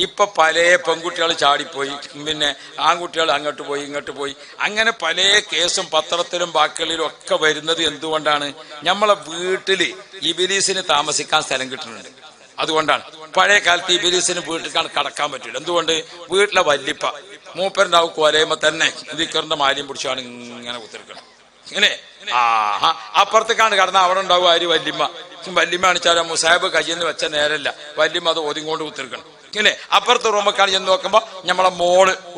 ഇപ്പൊ പല പെൺകുട്ടികൾ ചാടിപ്പോയി, പിന്നെ ആൺകുട്ടികൾ അങ്ങോട്ട് പോയി ഇങ്ങോട്ട് പോയി, അങ്ങനെ പല കേസും പത്രത്തിലും ബാക്കികളിലും ഒക്കെ വരുന്നത് എന്തുകൊണ്ടാണ്? നമ്മളെ വീട്ടില് ഇബിലീസിന് താമസിക്കാൻ സ്ഥലം കിട്ടുന്നുണ്ട്. അതുകൊണ്ടാണ്. പഴയ കാലത്ത് ഇബിലീസിന് വീട്ടിൽ കടക്കാൻ പറ്റില്ല. എന്തുകൊണ്ട്? വീട്ടിലെ വല്ലിപ്പ മൂപ്പരുണ്ടാവും കൊലയുമ്പോ തന്നെ ദിക്കറിന്റെ മാലിയും പിടിച്ചാണ് ഇങ്ങനെ കുത്തിരിക്കണം. ഇങ്ങനെ അപ്പുറത്തേക്കാണ് കടന്ന അവിടെ ഉണ്ടാവും ആര്? വല്യമ്മ. വല്യമ്മ കാണിച്ചാൽ മുസാഹിബ് കയ്യെന്ന് വെച്ച നേരല്ല, വല്യമ്മ അത് ഓതിക്കൊണ്ട് കുത്തിരിക്കണം. ഇല്ലേ? അപ്പുറത്തെ റൂമൊക്കെയാണ് ചെന്ന് നോക്കുമ്പോൾ നമ്മളെ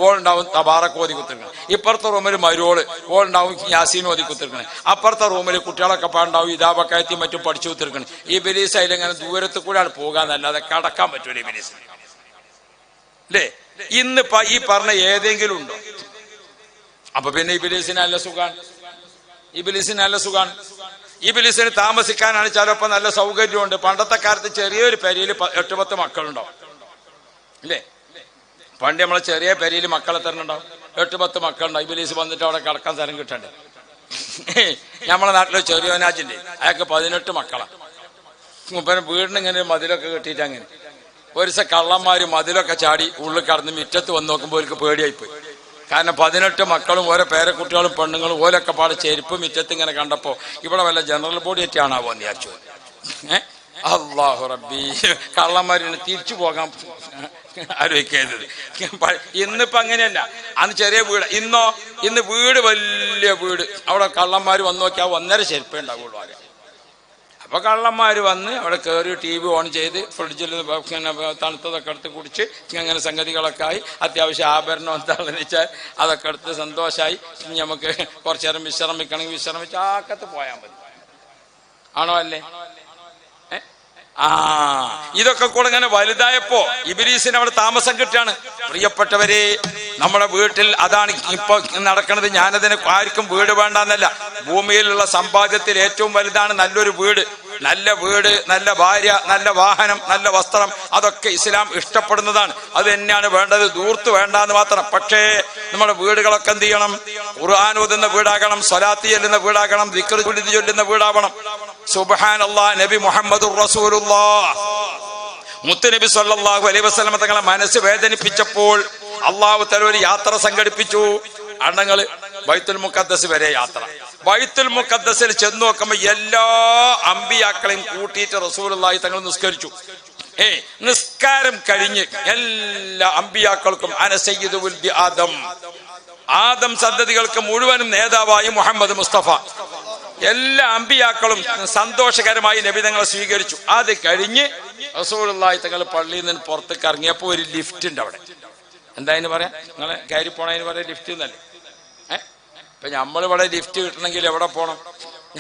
ഓളുണ്ടാവും തബാറക്ക് ഓതി കുത്തിരിക്കണം. ഇപ്പുറത്തെ റൂമിൽ മരോള് ഓളുണ്ടാവും യാസീൻ ഓതി കുത്തിരിക്കണം. അപ്പുറത്തെ റൂമിൽ കുട്ടികളൊക്കെ പാടുണ്ടാവും ഇതാബക്കായത്തി മറ്റും പഠിച്ചു കുത്തിരിക്കണം. ഈ ബിലീസ് അതിലിങ്ങനെ ദൂരത്ത് കൂടെയാണ് പോകാന്നല്ലാതെ കടക്കാൻ പറ്റൂല ഈ ബിലീസിന്. അല്ലേ? ഇന്നിപ്പോ ഈ പറഞ്ഞ ഏതെങ്കിലും ഉണ്ടോ? അപ്പൊ പിന്നെ ഈ ബിലീസിന് നല്ല സുഖാണ്. ഈ ബിലീസിന് താമസിക്കാനാണ് ചിലപ്പോ നല്ല സൗകര്യമുണ്ട്. പണ്ടത്തെ കാലത്ത് ചെറിയൊരു പെരയിൽ 8-10 മക്കളുണ്ടാവും. ഇല്ലേ? പണ്ട് നമ്മളെ ചെറിയ പെരയിൽ മക്കളെ തന്നെ ഉണ്ടാവും. 8-10 മക്കളുണ്ടാവും. ഇബിലീസ് വന്നിട്ട് അവിടെ കിടക്കാൻ സ്ഥലം കിട്ടണ്ടേ? നമ്മളെ നാട്ടിലെ ചെറിയോനാജില്ലേ, അയാൾക്ക് 18 മക്കളാണ്. മുപ്പന വീടിന് ഇങ്ങനെ മതിലൊക്കെ കെട്ടിയിട്ട് അങ്ങനെ ഒരു ദിവസം കള്ളന്മാര് മതിലൊക്കെ ചാടി ഉള്ളിൽ കടന്ന് മിറ്റത്ത് വന്ന് നോക്കുമ്പോൾ അവർക്ക് പേടിയായിപ്പോയി. കാരണം 18 മക്കളും ഓരോ പേരക്കുട്ടികളും പെണ്ണുങ്ങളും ഓരൊക്കെ പാടെ ചെരുപ്പ് മിറ്റത്ത് ഇങ്ങനെ കണ്ടപ്പോ ഇവിടെ വല്ല ജനറൽ ബോഡി ആയിട്ടാണാവോ എന്ന് വിചാരിച്ചു. അല്ലാഹു റബ്ബി, കള്ളന്മാരിന് തിരിച്ചു പോകാൻ ആലോചിക്കരുത്. ഇന്നിപ്പോ അങ്ങനെയല്ല. അന്ന് ചെറിയ വീട്. ഇന്ന് വീട് വലിയ വീട്. അവിടെ കള്ളന്മാർ വന്ന് നോക്കിയാൽ 1.5 ചെരുപ്പേ ഉണ്ടാവുള്ളൂ ആകെ. അപ്പൊ കള്ളന്മാർ വന്ന് അവിടെ കയറി TV ഓൺ ചെയ്ത് ഫ്രിഡ്ജിൽ തണുത്തതൊക്കെ എടുത്ത് കുടിച്ച് അങ്ങനെ സംഗതികളൊക്കെ ആയി. അത്യാവശ്യം ആഭരണം എന്താണെന്ന് വെച്ചാൽ അതൊക്കെ എടുത്ത് സന്തോഷമായി. നമുക്ക് കുറച്ചു നേരം വിശ്രമിക്കണമെങ്കിൽ വിശ്രമിച്ച് ആക്കത്ത് പോയാൽ മതി. ആണോ അല്ലേ? ഇതൊക്കെ കൂടെ ഇങ്ങനെ വലുതായപ്പോ ഇബിലീസിന് അവിടെ താമസം കിട്ടുകയാണ്. പ്രിയപ്പെട്ടവരെ, നമ്മുടെ വീട്ടിൽ അതാണ് ഇപ്പൊ നടക്കുന്നത്. ഞാനതിന് ആർക്കും വീട് വേണ്ടെന്നല്ല. ഭൂമിയിലുള്ള സമ്പാദ്യത്തിൽ ഏറ്റവും വലുതാണ് നല്ലൊരു വീട്. നല്ല വീട്, നല്ല ഭാര്യ, നല്ല വാഹനം, നല്ല വസ്ത്രം, അതൊക്കെ ഇസ്ലാം ഇഷ്ടപ്പെടുന്നതാണ്. അത് തന്നെയാണ് വേണ്ടത്. ദൂർത്ത് വേണ്ടാന്ന് മാത്രം. പക്ഷേ നമ്മുടെ വീടുകളൊക്കെ എന്ത് ചെയ്യണം? ഖുർആൻ ഓതുന്ന വീടാകണം, സ്വലാത്ത് ചൊല്ലുന്ന വീടാകണം, ദിക്ർ ചൊല്ലുന്ന വീടാവണം. സുബ്ഹാനല്ലാഹ്. നബി മുഹമ്മദുർ റസൂലുള്ളാഹ് മുത്തുനബി സ്വല്ലല്ലാഹു അലൈഹി വസല്ലം തങ്ങളെ മനസ്സ് വേദനിപ്പിച്ചപ്പോൾ അള്ളാഹു തആല ഒരു യാത്ര സംഘടിപ്പിച്ചു. അണ്ണങ്ങള് ബൈത്തുൽ മുഖദ്ദസ് വരെ യാത്ര. ബൈത്തുൽ മുഖദ്ദസിൽ ചെന്ന് നോക്കുമ്പോൾ എല്ലാ അമ്പിയാക്കളെയും കൂട്ടിയിട്ട് റസൂലുള്ളാഹി തങ്ങൾ നിസ്കരിച്ചു. നിസ്കാരം കഴിഞ്ഞ് എല്ലാ അമ്പിയാക്കൾക്കും അന സയ്യിദു വൽദി ആദം സന്തതികൾക്ക് മുഴുവനും നേതാവായി മുഹമ്മദ് മുസ്തഫ. എല്ലാ അമ്പിയാക്കളും സന്തോഷകരമായി നബി തങ്ങളെ സ്വീകരിച്ചു. അത് കഴിഞ്ഞ് റസൂലുള്ളാഹി തങ്ങൾ പള്ളിയിൽ നിന്ന് പുറത്തേക്ക് ഇറങ്ങിയപ്പോൾ ഒരു ലിഫ്റ്റ് ഉണ്ട് അവിടെ. എന്താ അതിന് പറയാ? നിങ്ങളെ കയറി പോണതിന് പറയാം ലിഫ്റ്റ് എന്നല്ലേ? ഇപ്പൊ നമ്മളിവിടെ ലിഫ്റ്റ് കിട്ടണമെങ്കിൽ എവിടെ പോകണം?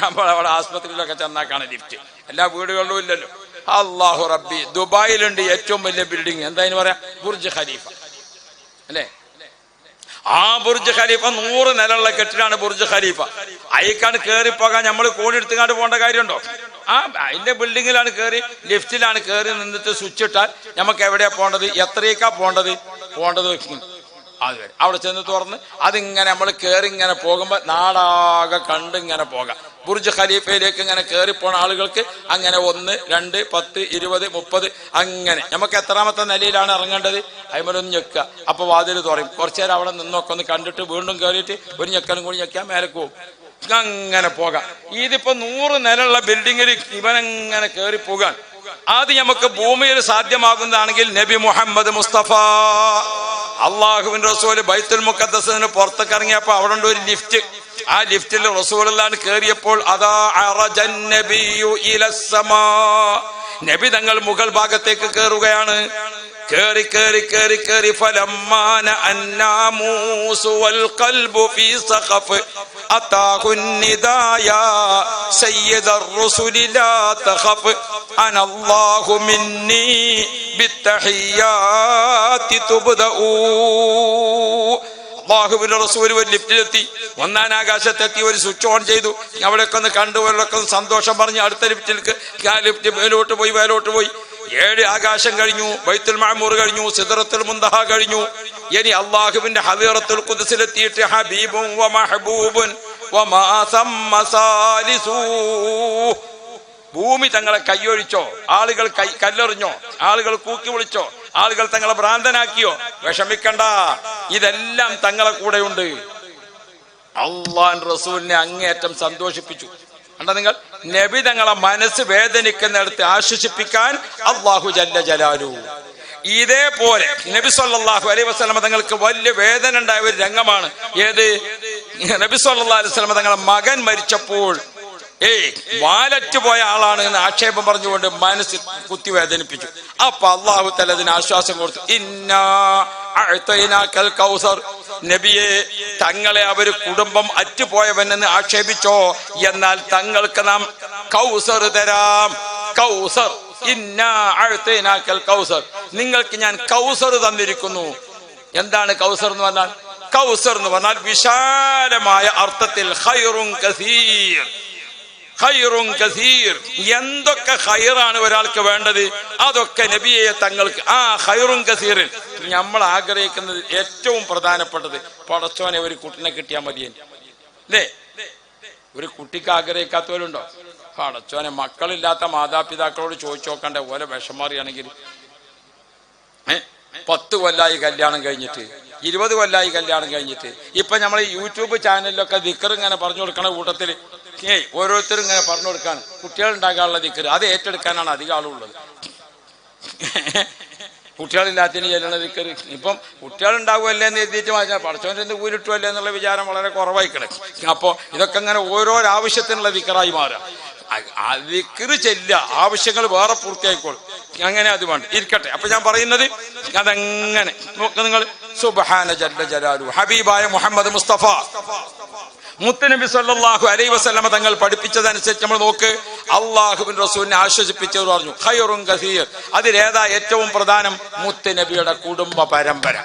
നമ്മളവിടെ ആസ്പത്രിയിലൊക്കെ ചെന്നാക്കാണ് ലിഫ്റ്റ്. എല്ലാ വീടുകളിലും ഇല്ലല്ലോ. അല്ലാഹു റബ്ബി, ദുബായിലുണ്ട് ഏറ്റവും വലിയ ബിൽഡിംഗ്. എന്താ അതിന് പറയാ? ബുർജ് ഖലീഫ അല്ലേ? ആ ബുർജ് ഖലീഫ 100 നിലയുള്ള കെട്ടിടാണ് ബുർജ് ഖലീഫ. അയക്കാണ് കയറി പോകാൻ നമ്മൾ കോണിയെടുത്തുകാണ്ട് പോകേണ്ട കാര്യമുണ്ടോ? അതിന്റെ ബിൽഡിങ്ങിലാണ് കയറി, ലിഫ്റ്റിലാണ് കയറി നിന്നിട്ട് സ്വിച്ച് ഇട്ടാൽ നമുക്ക് എവിടെയാ പോകേണ്ടത്, എത്രയൊക്കെ പോകേണ്ടത് അതുവരെ അവിടെ ചെന്ന് തുറന്ന് അതിങ്ങനെ നമ്മൾ കയറി ഇങ്ങനെ പോകുമ്പോൾ നാടാകെ കണ്ട് ഇങ്ങനെ പോകാം. ബുർജ് ഖലീഫയിലേക്ക് ഇങ്ങനെ കയറി പോണ ആളുകൾക്ക് അങ്ങനെ 1, 2, 10, 20, 30 അങ്ങനെ നമുക്ക് എത്രാമത്തെ നിലയിലാണ് ഇറങ്ങേണ്ടത് അതിമൊന്ന് ഞെക്കുക. അപ്പൊ വാതിൽ തുറയും. കുറച്ചു നേരം അവിടെ നിന്നൊക്കെ ഒന്ന് കണ്ടിട്ട് വീണ്ടും കയറിയിട്ട് ഒരു ഞെക്കലും കൂടി ഞെക്കാൻ മേലേക്ക് പോകും. അങ്ങനെ പോകാം. ഇതിപ്പോ 100 നിലയുള്ള ബിൽഡിങ്ങിൽ ഇവനെങ്ങനെ കയറി പോകാൻ അത് നമുക്ക് ഭൂമിയിൽ സാധ്യമാകുന്നതാണെങ്കിൽ നബി മുഹമ്മദ് മുസ്തഫ അള്ളാഹുവിന്റെ റസൂൽ ബൈത്തുൽ മുഖദ്ദസിന് പുറത്തേക്ക് ഇറങ്ങിയപ്പോ അവിടെ ഉണ്ട് ഒരു ലിഫ്റ്റ്. ആ ലിഫ്റ്റിൽ റസൂലുള്ളാഹി കയറിയപ്പോൾ അതാ അറജൻ നബിയു ഇലസ്സമാ, നബി തങ്ങൾ മുകൾ ഭാഗത്തേക്ക് കയറുകയാണ്. കേറി കേറി കേറി കേറി ഫലമ്മാന അന്നാമൂസു വൽ ഖൽബു ഫീ സഖഫ് അതാഹുൻ നിദായ സയ്യിദർ റസൂലി ലാ തഖഫ് അനല്ലാഹു മിന്നി ബിത്തഹിയാതി തുബ്ദഉ. അല്ലാഹുവിന്റെ റസൂൽ ഒരു ലിഫ്റ്റിലെത്തി, 1-ാം ആകാശത്തെത്തി, ഒരു സ്വിച്ച് ഓൺ ചെയ്തു. അവിടെയൊക്കെ ഒന്ന് കണ്ടു, അവരൊക്കെ ഒന്ന് സന്തോഷം പറഞ്ഞ് അടുത്ത ലിഫ്റ്റിലേക്ക് ലിഫ്റ്റ് മേലോട്ട് പോയി 7 ആകാശം കഴിഞ്ഞു, ബൈത്തുൽ മഅമൂർ കഴിഞ്ഞു, സിദ്റത്തുൽ മുൻതഹ കഴിഞ്ഞു. ഇനി അല്ലാഹുവിന്റെ ഹദീറത്തുൽ ഖുദ്സിലെത്തിയിട്ട് ഹബീബുൻ വ മഹബൂബുൻ വ മാ സമ്മ സാലിസു. ഭൂമി തങ്ങളെ കൈയൊഴിച്ചോ, ആളുകൾ കല്ലെറിഞ്ഞോ, ആളുകൾ കൂക്കി വിളിച്ചോ, ആളുകൾ തങ്ങളെ ഭ്രാന്തനാക്കിയോ? വിഷമിക്കണ്ട, ഇതെല്ലാം തങ്ങളെ കൂടെയുണ്ട്. അള്ളാഹു റസൂലിനെ അങ്ങേയറ്റം സന്തോഷിപ്പിച്ചു. കണ്ട നിങ്ങൾ, നബി തങ്ങളെ മനസ്സ് വേദനിക്കുന്നിടത്ത് ആശ്വസിപ്പിക്കാൻ അല്ലാഹു ജല്ല ജലാലു. ഇതേപോലെ നബി സല്ലല്ലാഹു അലൈഹി വസല്ലം തങ്ങൾക്ക് വലിയ വേദന ഉണ്ടായ ഒരു രംഗമാണ് ഏത്? നബി സല്ലല്ലാഹു അലൈഹി വസല്ലം തങ്ങളെ മകൻ മരിച്ചപ്പോൾ വാലറ്റ് പോയ ആളാണ് എന്ന് ആക്ഷേപം പറഞ്ഞുകൊണ്ട് മനസ്സ് കുത്തി വേദനിപ്പിച്ചു. അപ്പൊ അല്ലാഹു തആല അതിന് ആശ്വാസം കൊടുത്തു. ഇന്നാ അഅ്തൈനാകൽ കൗസർ. നബിയെ, തങ്ങളെ അവര് കുടുംബം അറ്റുപോയവനെന്ന് ആക്ഷേപിച്ചോ, എന്നാൽ തങ്ങൾക്ക് നാം കൗസർ തരാം. കൗസർ, ഇന്നാ അഅ്തൈനാകൽ കൗസർ, നിങ്ങൾക്ക് ഞാൻ കൗസർ തന്നിരിക്കുന്നു. എന്താണ് കൗസർ എന്ന് പറഞ്ഞാൽ? കൗസർ എന്ന് പറഞ്ഞാൽ വിശാലമായ അർത്ഥത്തിൽ ഖൈറുൻ കസീർ. ഖൈറുൻ കസീർ, എന്തൊക്കെ ഖൈറാണ് ഒരാൾക്ക് വേണ്ടത് അതൊക്കെ നബിയെ തങ്ങൾക്ക് ആ ഖൈറുൻ കസീറിൽ നമ്മൾ ആഗ്രഹിക്കുന്നത് ഏറ്റവും പ്രധാനപ്പെട്ടത് പടച്ചോനെ ഒരു കുട്ടിനെ കിട്ടിയാൽ മതിയേ അല്ലേ? ഒരു കുട്ടിക്ക് ആഗ്രഹിക്കാത്തവരുണ്ടോ? പടച്ചോനെ മക്കളില്ലാത്ത മാതാപിതാക്കളോട് ചോദിച്ചു നോക്കണ്ടേ ഓലെ വിഷമറിയാണെങ്കിൽ. 10 കൊല്ലായി കല്യാണം കഴിഞ്ഞിട്ട്, 20 കൊല്ലായി കല്യാണം കഴിഞ്ഞിട്ട്. ഇപ്പൊ നമ്മൾ യൂട്യൂബ് ചാനലിലൊക്കെ ദിക്ർ ഇങ്ങനെ പറഞ്ഞു കൊടുക്കണ കൂട്ടത്തിൽ ഓരോരുത്തരും ഇങ്ങനെ പറഞ്ഞു കൊടുക്കാണ് കുട്ടികളുണ്ടാകാനുള്ള ദിക്ർ. അത് ഏറ്റെടുക്കാനാണ് അധികം ആളുള്ളത്. കുട്ടികളില്ലാത്തതിന് ചെല്ലണ ദിക്ർ. ഇപ്പം കുട്ടികളുണ്ടാകുമല്ലേ എന്ന് എഴുതിയിട്ട് വായിച്ചാൽ പടച്ചോൻ്റെ എന്ത് കൂലിട്ടുമല്ലേ എന്നുള്ള വിചാരം വളരെ കുറവായിക്കണേ. അപ്പോൾ ഇതൊക്കെ ഇങ്ങനെ ഓരോരോ ആവശ്യത്തിനുള്ള ദിക്റായി മാറുക. ദിക്ർ ചെല്ല, ആവശ്യങ്ങൾ വേറെ പൂർത്തിയായിക്കോളും. അങ്ങനെ അത് വേണ്ട ഇരിക്കട്ടെ. അപ്പൊ ഞാൻ പറയുന്നത് അതങ്ങനെ നോക്ക് നിങ്ങൾ. സുബ്ഹാന ജല്ല ജലാലു. ഹബീബായ മുഹമ്മദ് മുസ്തഫ മുത്തുനബി സല്ലല്ലാഹു അലൈഹി വസല്ലം തങ്ങൾ പഠിപ്പിച്ചതനുസരിച്ച് നമ്മൾ നോക്ക്. അള്ളാഹുവിൻ റസൂലിനെ ആശ്വസിപ്പിച്ചവർ പറഞ്ഞു ഖൈറുൻ കസീർ. അതിലേതാ ഏറ്റവും പ്രധാനം? മുത്തുനബിയുടെ കുടുംബ പരമ്പര.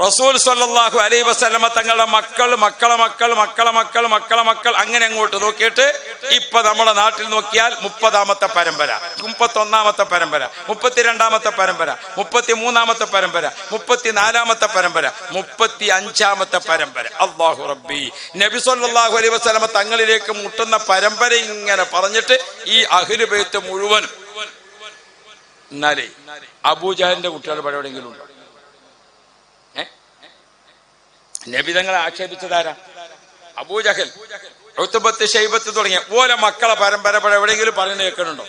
റസൂൽ സല്ലല്ലാഹു അലൈഹി വസല്ലം തങ്ങളുടെ മക്കൾ, മക്കളെ മക്കൾ, മക്കളെ മക്കൾ, മക്കളെ മക്കൾ, അങ്ങനെ അങ്ങോട്ട് നോക്കിയിട്ട് ഇപ്പൊ നമ്മുടെ നാട്ടിൽ നോക്കിയാൽ 30ാമത്തെ പരമ്പര, 31ാമത്തെ പരമ്പര, 32ാമത്തെ പരമ്പര, 33ാമത്തെ പരമ്പര, 34ാമത്തെ പരമ്പര, 35ാമത്തെ പരമ്പര. അല്ലാഹു റബ്ബി. നബി സല്ലല്ലാഹു അലൈഹി വസല്ലം തങ്ങളിലേക്ക് മുട്ടുന്ന പരമ്പര ഇങ്ങനെ പറഞ്ഞിട്ട് ഈ അഹ്ലു ബൈത്ത് മുഴുവൻ. എന്നാലേ അബൂജഹലിന്റെ കുട്ടികൾ എവിടെയെങ്കിലും ഉണ്ടോ? നബി തങ്ങളെ ആക്ഷേപിച്ചതാരാ? അബൂജഹൽ, ഉത്ബത്ത്, ശൈബത്ത് തുടങ്ങിയ ഓലെ മക്കളെ പരമ്പര എവിടെയെങ്കിലും പറഞ്ഞു കേൾക്കുന്നുണ്ടോ?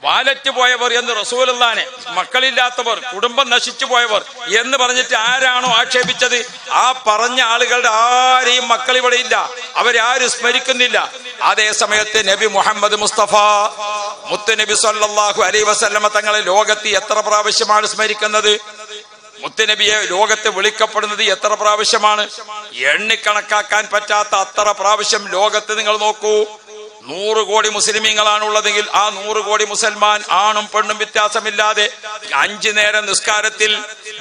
വാലറ്റ് പോയവർ എന്ന് റസൂലുള്ളാഹിനെ, മക്കളില്ലാത്തവർ, കുടുംബം നശിച്ചു പോയവർ എന്ന് പറഞ്ഞിട്ട് ആരാണോ ആക്ഷേപിച്ചത് ആ പറഞ്ഞ ആളുകളുടെ ആരെയും മക്കൾ ഇവിടെ ഇല്ല, അവരാരും സ്മരിക്കുന്നില്ല. അതേ സമയത്ത് നബി മുഹമ്മദ് മുസ്തഫ മുത്തുനബി സല്ലല്ലാഹു അലൈഹി വസല്ലം തങ്ങളെ ലോകത്ത് എത്ര പ്രാവശ്യമാണ് സ്മരിക്കുന്നത്? മുത്തുനബിയെ ലോകത്ത് വിളിക്കപ്പെടുന്നത് എത്ര പ്രാവശ്യമാണ്? എണ്ണിക്കണക്കാക്കാൻ പറ്റാത്ത അത്ര പ്രാവശ്യം ലോകത്ത് നിങ്ങൾ നോക്കൂ. 100 കോടി മുസ്ലിമീങ്ങളാണുള്ളതെങ്കിൽ ആ 100 കോടി മുസൽമാൻ ആണും പെണ്ണും വ്യത്യാസമില്ലാതെ 5 നേരം നിസ്കാരത്തിൽ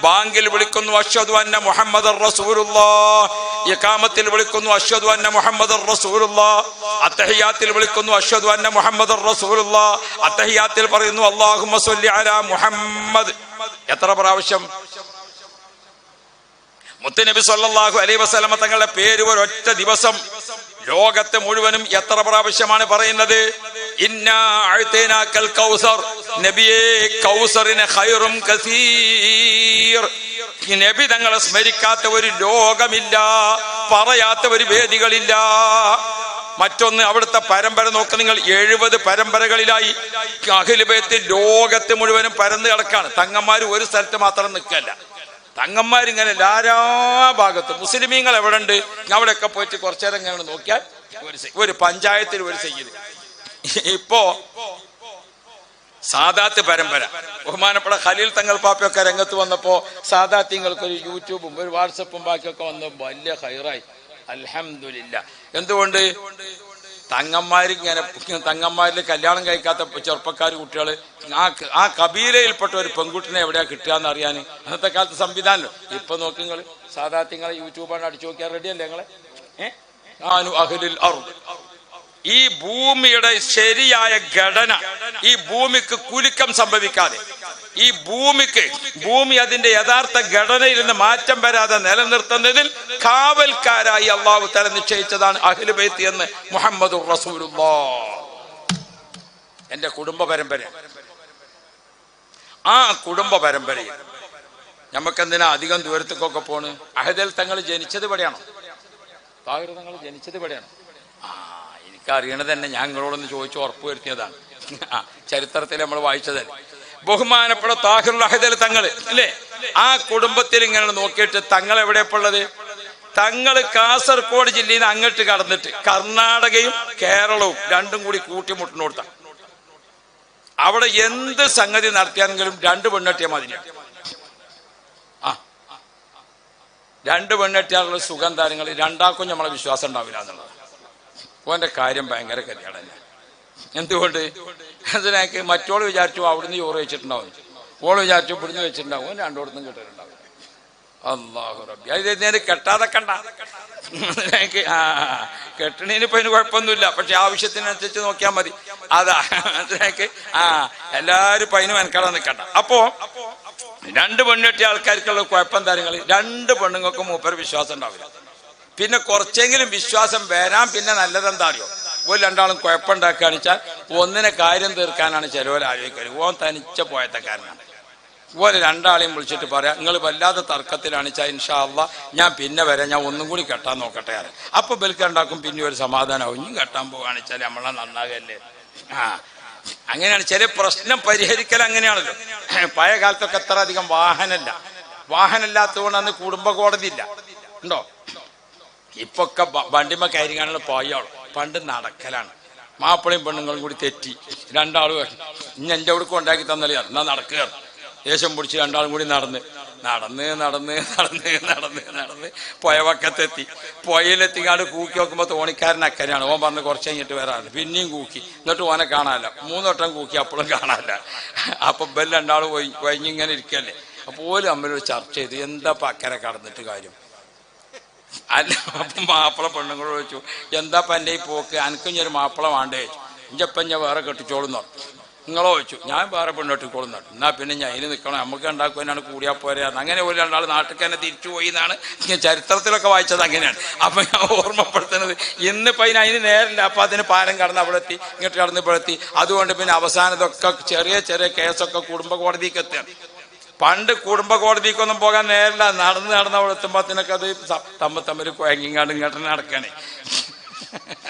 ബാങ്കിൽ വിളിക്കുന്നു അഷ്ഹദു അന്ന മുഹമ്മദർ റസൂലുള്ളാഹ്, ഇഖാമത്തിൽ വിളിക്കുന്നു അഷ്ഹദു അന്ന മുഹമ്മദർ റസൂലുള്ളാഹ്, അത്തഹിയാത്തിൽ വിളിക്കുന്നു അഷ്ഹദു അന്ന മുഹമ്മദർ റസൂലുള്ളാഹ്, അത്തഹിയാത്തിൽ പറയുന്നു അല്ലാഹുമ്മ സ്വല്ലി അലാ മുഹമ്മദ്. എത്ര പ്രാവശ്യം? മുത്തുനബി സല്ലല്ലാഹു അലൈഹി വസല്ലം തങ്ങളുടെ പേര് ഒരൊറ്റ ദിവസം ലോകത്തെ മുഴുവനും എത്ര പ്രാവശ്യമാണ് പറയുന്നത്? ഇന്നാ അഅ്തൈനാകൽ കൗസർ. നബിയേ, കൗസറിനെ ഖൈറുൻ കസീർ. നബി തങ്ങളെ സ്മരിക്കാത്ത ഒരു ലോകമില്ല, പറയാത്ത ഒരു വേദികളില്ല. മറ്റൊന്ന്, അവിടുത്തെ പരമ്പര നോക്ക് നിങ്ങൾ. 70 പരമ്പരകളിലായി അഹ്ലു ബൈത്ത് ലോകത്ത് മുഴുവനും പരന്നു കിടക്കാണ്. തങ്ങന്മാർ ഒരു സ്ഥലത്ത് മാത്രം നിൽക്കല്ല, തങ്ങന്മാരിങ്ങനെ ധാരാ ഭാഗത്ത്. മുസ്ലിമീങ്ങൾ എവിടെ ഉണ്ട് അവിടെയൊക്കെ പോയിട്ട് കുറച്ചേരം ഇങ്ങനെ നോക്കിയാൽ ഒരു പഞ്ചായത്തിൽ ഒരു സയ്യിദ്. ഇപ്പോ സാദാത്ത് പരമ്പര, ബഹുമാനപ്പെട്ട ഖലീൽ തങ്ങൾ പാപ്പയൊക്കെ രംഗത്ത് വന്നപ്പോ സാദാത്യങ്ങൾക്ക് ഒരു യൂട്യൂബും ഒരു വാട്സപ്പും ബാക്കിയൊക്കെ വന്ന് വലിയ ഹൈറായി, അൽഹംദുലില്ലാ. എന്തുകൊണ്ട്? തങ്ങന്മാരിങ്ങനെ, തങ്ങന്മാരിൽ കല്യാണം കഴിക്കാത്ത ചെറുപ്പക്കാർ, കുട്ടികൾ, ആ കബീലയിൽപ്പെട്ട ഒരു പെൺകുട്ടിനെ എവിടെയാ കിട്ടുകയെന്ന് അറിയാൻ അന്നത്തെ കാലത്ത് സംവിധാനമല്ലോ. ഇപ്പൊ നോക്കി നിങ്ങൾ സാദാത്യങ്ങളെ യൂട്യൂബാണ് അടിച്ചു നോക്കിയാൽ റെഡിയല്ലേ നിങ്ങളെ? അഹ്ലുൽ അർദ്. ഈ ഭൂമിയുടെ ശരിയായ ഘടന, ഈ ഭൂമിക്ക് കുലുക്കം സംഭവിക്കാതെ, ഈ ഭൂമി അതിന്റെ യഥാർത്ഥ ഘടനയിൽ നിന്ന് മാറ്റം വരാതെ നിലനിർത്തുന്നതിൽ കാവൽക്കാരായി അല്ലാഹു തആല നിശ്ചയിച്ചതാണ് അഹ്ലു ബൈത്ത് എന്ന് മുഹമ്മദുർ റസൂലുള്ളാഹ്. എന്റെ കുടുംബ പരമ്പര ആ കുടുംബ പരമ്പരയിൽ നമുക്കെന്തിനാ അധികം ദൂരത്തേക്കൊക്കെ പോണ്? അഹദൽ തങ്ങൾ ജനിച്ചത് ഇവിടെയാണോ? താഹിർ തങ്ങൾ ജനിച്ചത് ഇവിടെയാണോ? എനിക്കറിയണത് തന്നെ, ഞാൻ നിങ്ങളോടൊന്ന് ചോദിച്ചു ഉറപ്പ് വരുത്തിയതാണ്. ചരിത്രത്തിൽ നമ്മൾ വായിച്ചതല്ലേ. ബഹുമാനപ്പെട്ട താഹിർ അഹദൽ തങ്ങൾ അല്ലേ, ആ കുടുംബത്തിൽ ഇങ്ങനെ നോക്കിയിട്ട് തങ്ങൾ എവിടെയപ്പുള്ളത്? തങ്ങൾ കാസർഗോഡ് ജില്ലയിൽ നിന്ന് അങ്ങോട്ട് കടന്നിട്ട് കർണാടകയും കേരളവും രണ്ടും കൂടി കൂട്ടിമുട്ടിനോടുത്ത അവിടെ എന്ത് സംഗതി നടത്തിയാണെങ്കിലും 2 പെണ്ണെട്ടിയ മതിയാണ്. രണ്ട് പെണ്ണെട്ടിയാലുള്ള സുഖം താരങ്ങൾ രണ്ടാക്കും നമ്മളെ വിശ്വാസം ഉണ്ടാവില്ല എന്നുള്ളത്. ഓന്റെ കാര്യം ഭയങ്കര കല്യാണല്ല. എന്തുകൊണ്ട്? അതിനൊക്കെ മറ്റോള് വിചാരിച്ചു അവിടുന്ന് ചോറ് വെച്ചിട്ടുണ്ടാവും, ഓള് വിചാരിച്ചു ഇവിടുന്ന് വെച്ചിട്ടുണ്ടാവും, ഓൻ രണ്ടോടത്തും കിട്ടാറുണ്ടാവും. അല്ലാഹു റബ്ബി, അത് കെട്ടാതെ കണ്ട കെട്ടണീന് ഇപ്പൊ അതിന് കുഴപ്പമൊന്നുമില്ല, പക്ഷെ ആവശ്യത്തിനനുസരിച്ച് നോക്കിയാൽ മതി. അതാ അതിനൊക്കെ എല്ലാരും ഇപ്പൊ അതിന് മെനക്കെടാൻ നിൽക്കണ്ട. അപ്പോ 2 പെണ്ണെട്ടിയ ആൾക്കാർക്കുള്ള കുഴപ്പം കാര്യങ്ങൾ, 2 പെണ്ണുങ്ങൾക്കും മൂപ്പര് വിശ്വാസം ഉണ്ടാവില്ല. പിന്നെ കുറച്ചെങ്കിലും വിശ്വാസം വരാൻ പിന്നെ നല്ലതെന്താ അറിയോ? ഓല് രണ്ടാളും കുഴപ്പമുണ്ടാക്കുകയാണെന്ന് വെച്ചാൽ ഒന്നിനെ കാര്യം തീർക്കാനാണ് ചിലവർ ആലോചിക്കുന്നത്. ഓൻ തനിച്ച പോയത്തക്കാരനാണ്. ഓല് രണ്ടാളെയും വിളിച്ചിട്ട് പറയാം, നിങ്ങൾ വല്ലാതെ തർക്കത്തിലാണ് വെച്ചാൽ ഇൻഷാ അള്ളാ ഞാൻ പിന്നെ വരാം, ഞാൻ ഒന്നും കൂടി കെട്ടാൻ നോക്കട്ടെ. അപ്പൊ ബൽക്ക് ഉണ്ടാക്കും പിന്നെ ഒരു സമാധാനമാവും. ഇനി കെട്ടാൻ പോവുകയാണെന്ന് വെച്ചാൽ നമ്മളെ നന്നാകല്ലേ. അങ്ങനെയാണ് ചില പ്രശ്നം പരിഹരിക്കൽ. അങ്ങനെയാണല്ലോ. പഴയ കാലത്തൊക്കെ എത്ര അധികം വാഹനമില്ലാത്തതുകൊണ്ട് അന്ന് കുടുംബ കോടതി ഇല്ല, ഉണ്ടോ? ഇപ്പൊക്കെ വണ്ടിമ കയറിക്കാനുള്ള പോയോളൂ. പണ്ട് നടക്കലാണ്. മാപ്പിളയും പെണ്ണുങ്ങളും കൂടി തെറ്റി, രണ്ടാളും ഇനി എൻ്റെ അവിടെ കൊണ്ടാക്കി തന്നാലേ എന്നാ നടക്കുക. ദേഷ്യം പിടിച്ച് രണ്ടാളും കൂടി നടന്ന് പുഴവക്കത്തെത്തി. പുഴയിലെത്തിക്കാണ്ട് കൂക്കി നോക്കുമ്പോൾ തോണിക്കാരൻ അക്കരെയാണ്. ഓൻ പറഞ്ഞ് കുറച്ച് കഴിഞ്ഞിട്ട് വരാറില്ല. പിന്നെയും കൂക്കി, എന്നിട്ട് ഓനെ കാണാനില്ല. 3 വട്ടം കൂക്കി, അപ്പോഴും കാണാനില്ല. അപ്പൊ ബെൽ രണ്ടാളും കഴിഞ്ഞിങ്ങനെ ഇരിക്കല്ലേ. അപ്പോൾ ഓല് തമ്മിലൊരു ചർച്ച ചെയ്ത് എന്താ അക്കരെ കടന്നിട്ട് കാര്യം അല്ല. അപ്പം മാപ്പിള പെണ്ണുങ്ങളോട് ചോദിച്ചു, എന്താ എൻ്റെ ഈ പോക്ക്, എനിക്കും ഒരു മാപ്പിള വേണ്ടേ ചോദിച്ചു. ഇഞ്ചപ്പം ഞാൻ വേറെ കെട്ടിച്ചോളുന്നു. നിങ്ങളോ ചോദിച്ചു. ഞാൻ വേറെ പെണ്ണെട്ടിക്കോളുന്നു. എന്നാ പിന്നെ ഞാൻ അതിന് നിൽക്കണം, നമുക്ക് ഉണ്ടാക്കുവാനാണ് കൂടിയാൽ പോരാന്ന്. അങ്ങനെ ഒരു 2 ആൾ നാട്ടിൽ തന്നെ തിരിച്ചു പോയി എന്നാണ് ഞാൻ ചരിത്രത്തിലൊക്കെ വായിച്ചത്. അങ്ങനെയാണ്. അപ്പൊ ഞാൻ ഓർമ്മപ്പെടുത്തുന്നത് ഇന്നിപ്പോൾ അതിന് നേരില്ല. അപ്പൊ അതിന് പാലം കടന്ന് അവിടെ എത്തി, ഇങ്ങോട്ട് കടന്ന് ഇവിടെ എത്തി. അതുകൊണ്ട് പിന്നെ അവസാനതൊക്കെ ചെറിയ കേസൊക്കെ കുടുംബ കോടതിക്ക് എത്തുകയാണ്. പണ്ട് കുടുംബ കോടതിക്കൊന്നും പോകാൻ നേരില്ല. നടന്ന് അവിടെ എത്തുമ്പോഴത്തേനൊക്കെ അത് തമ്മിൽ കുഴങ്ങിങ്ങാണ്ട് ഇങ്ങോട്ട് നടക്കണേ.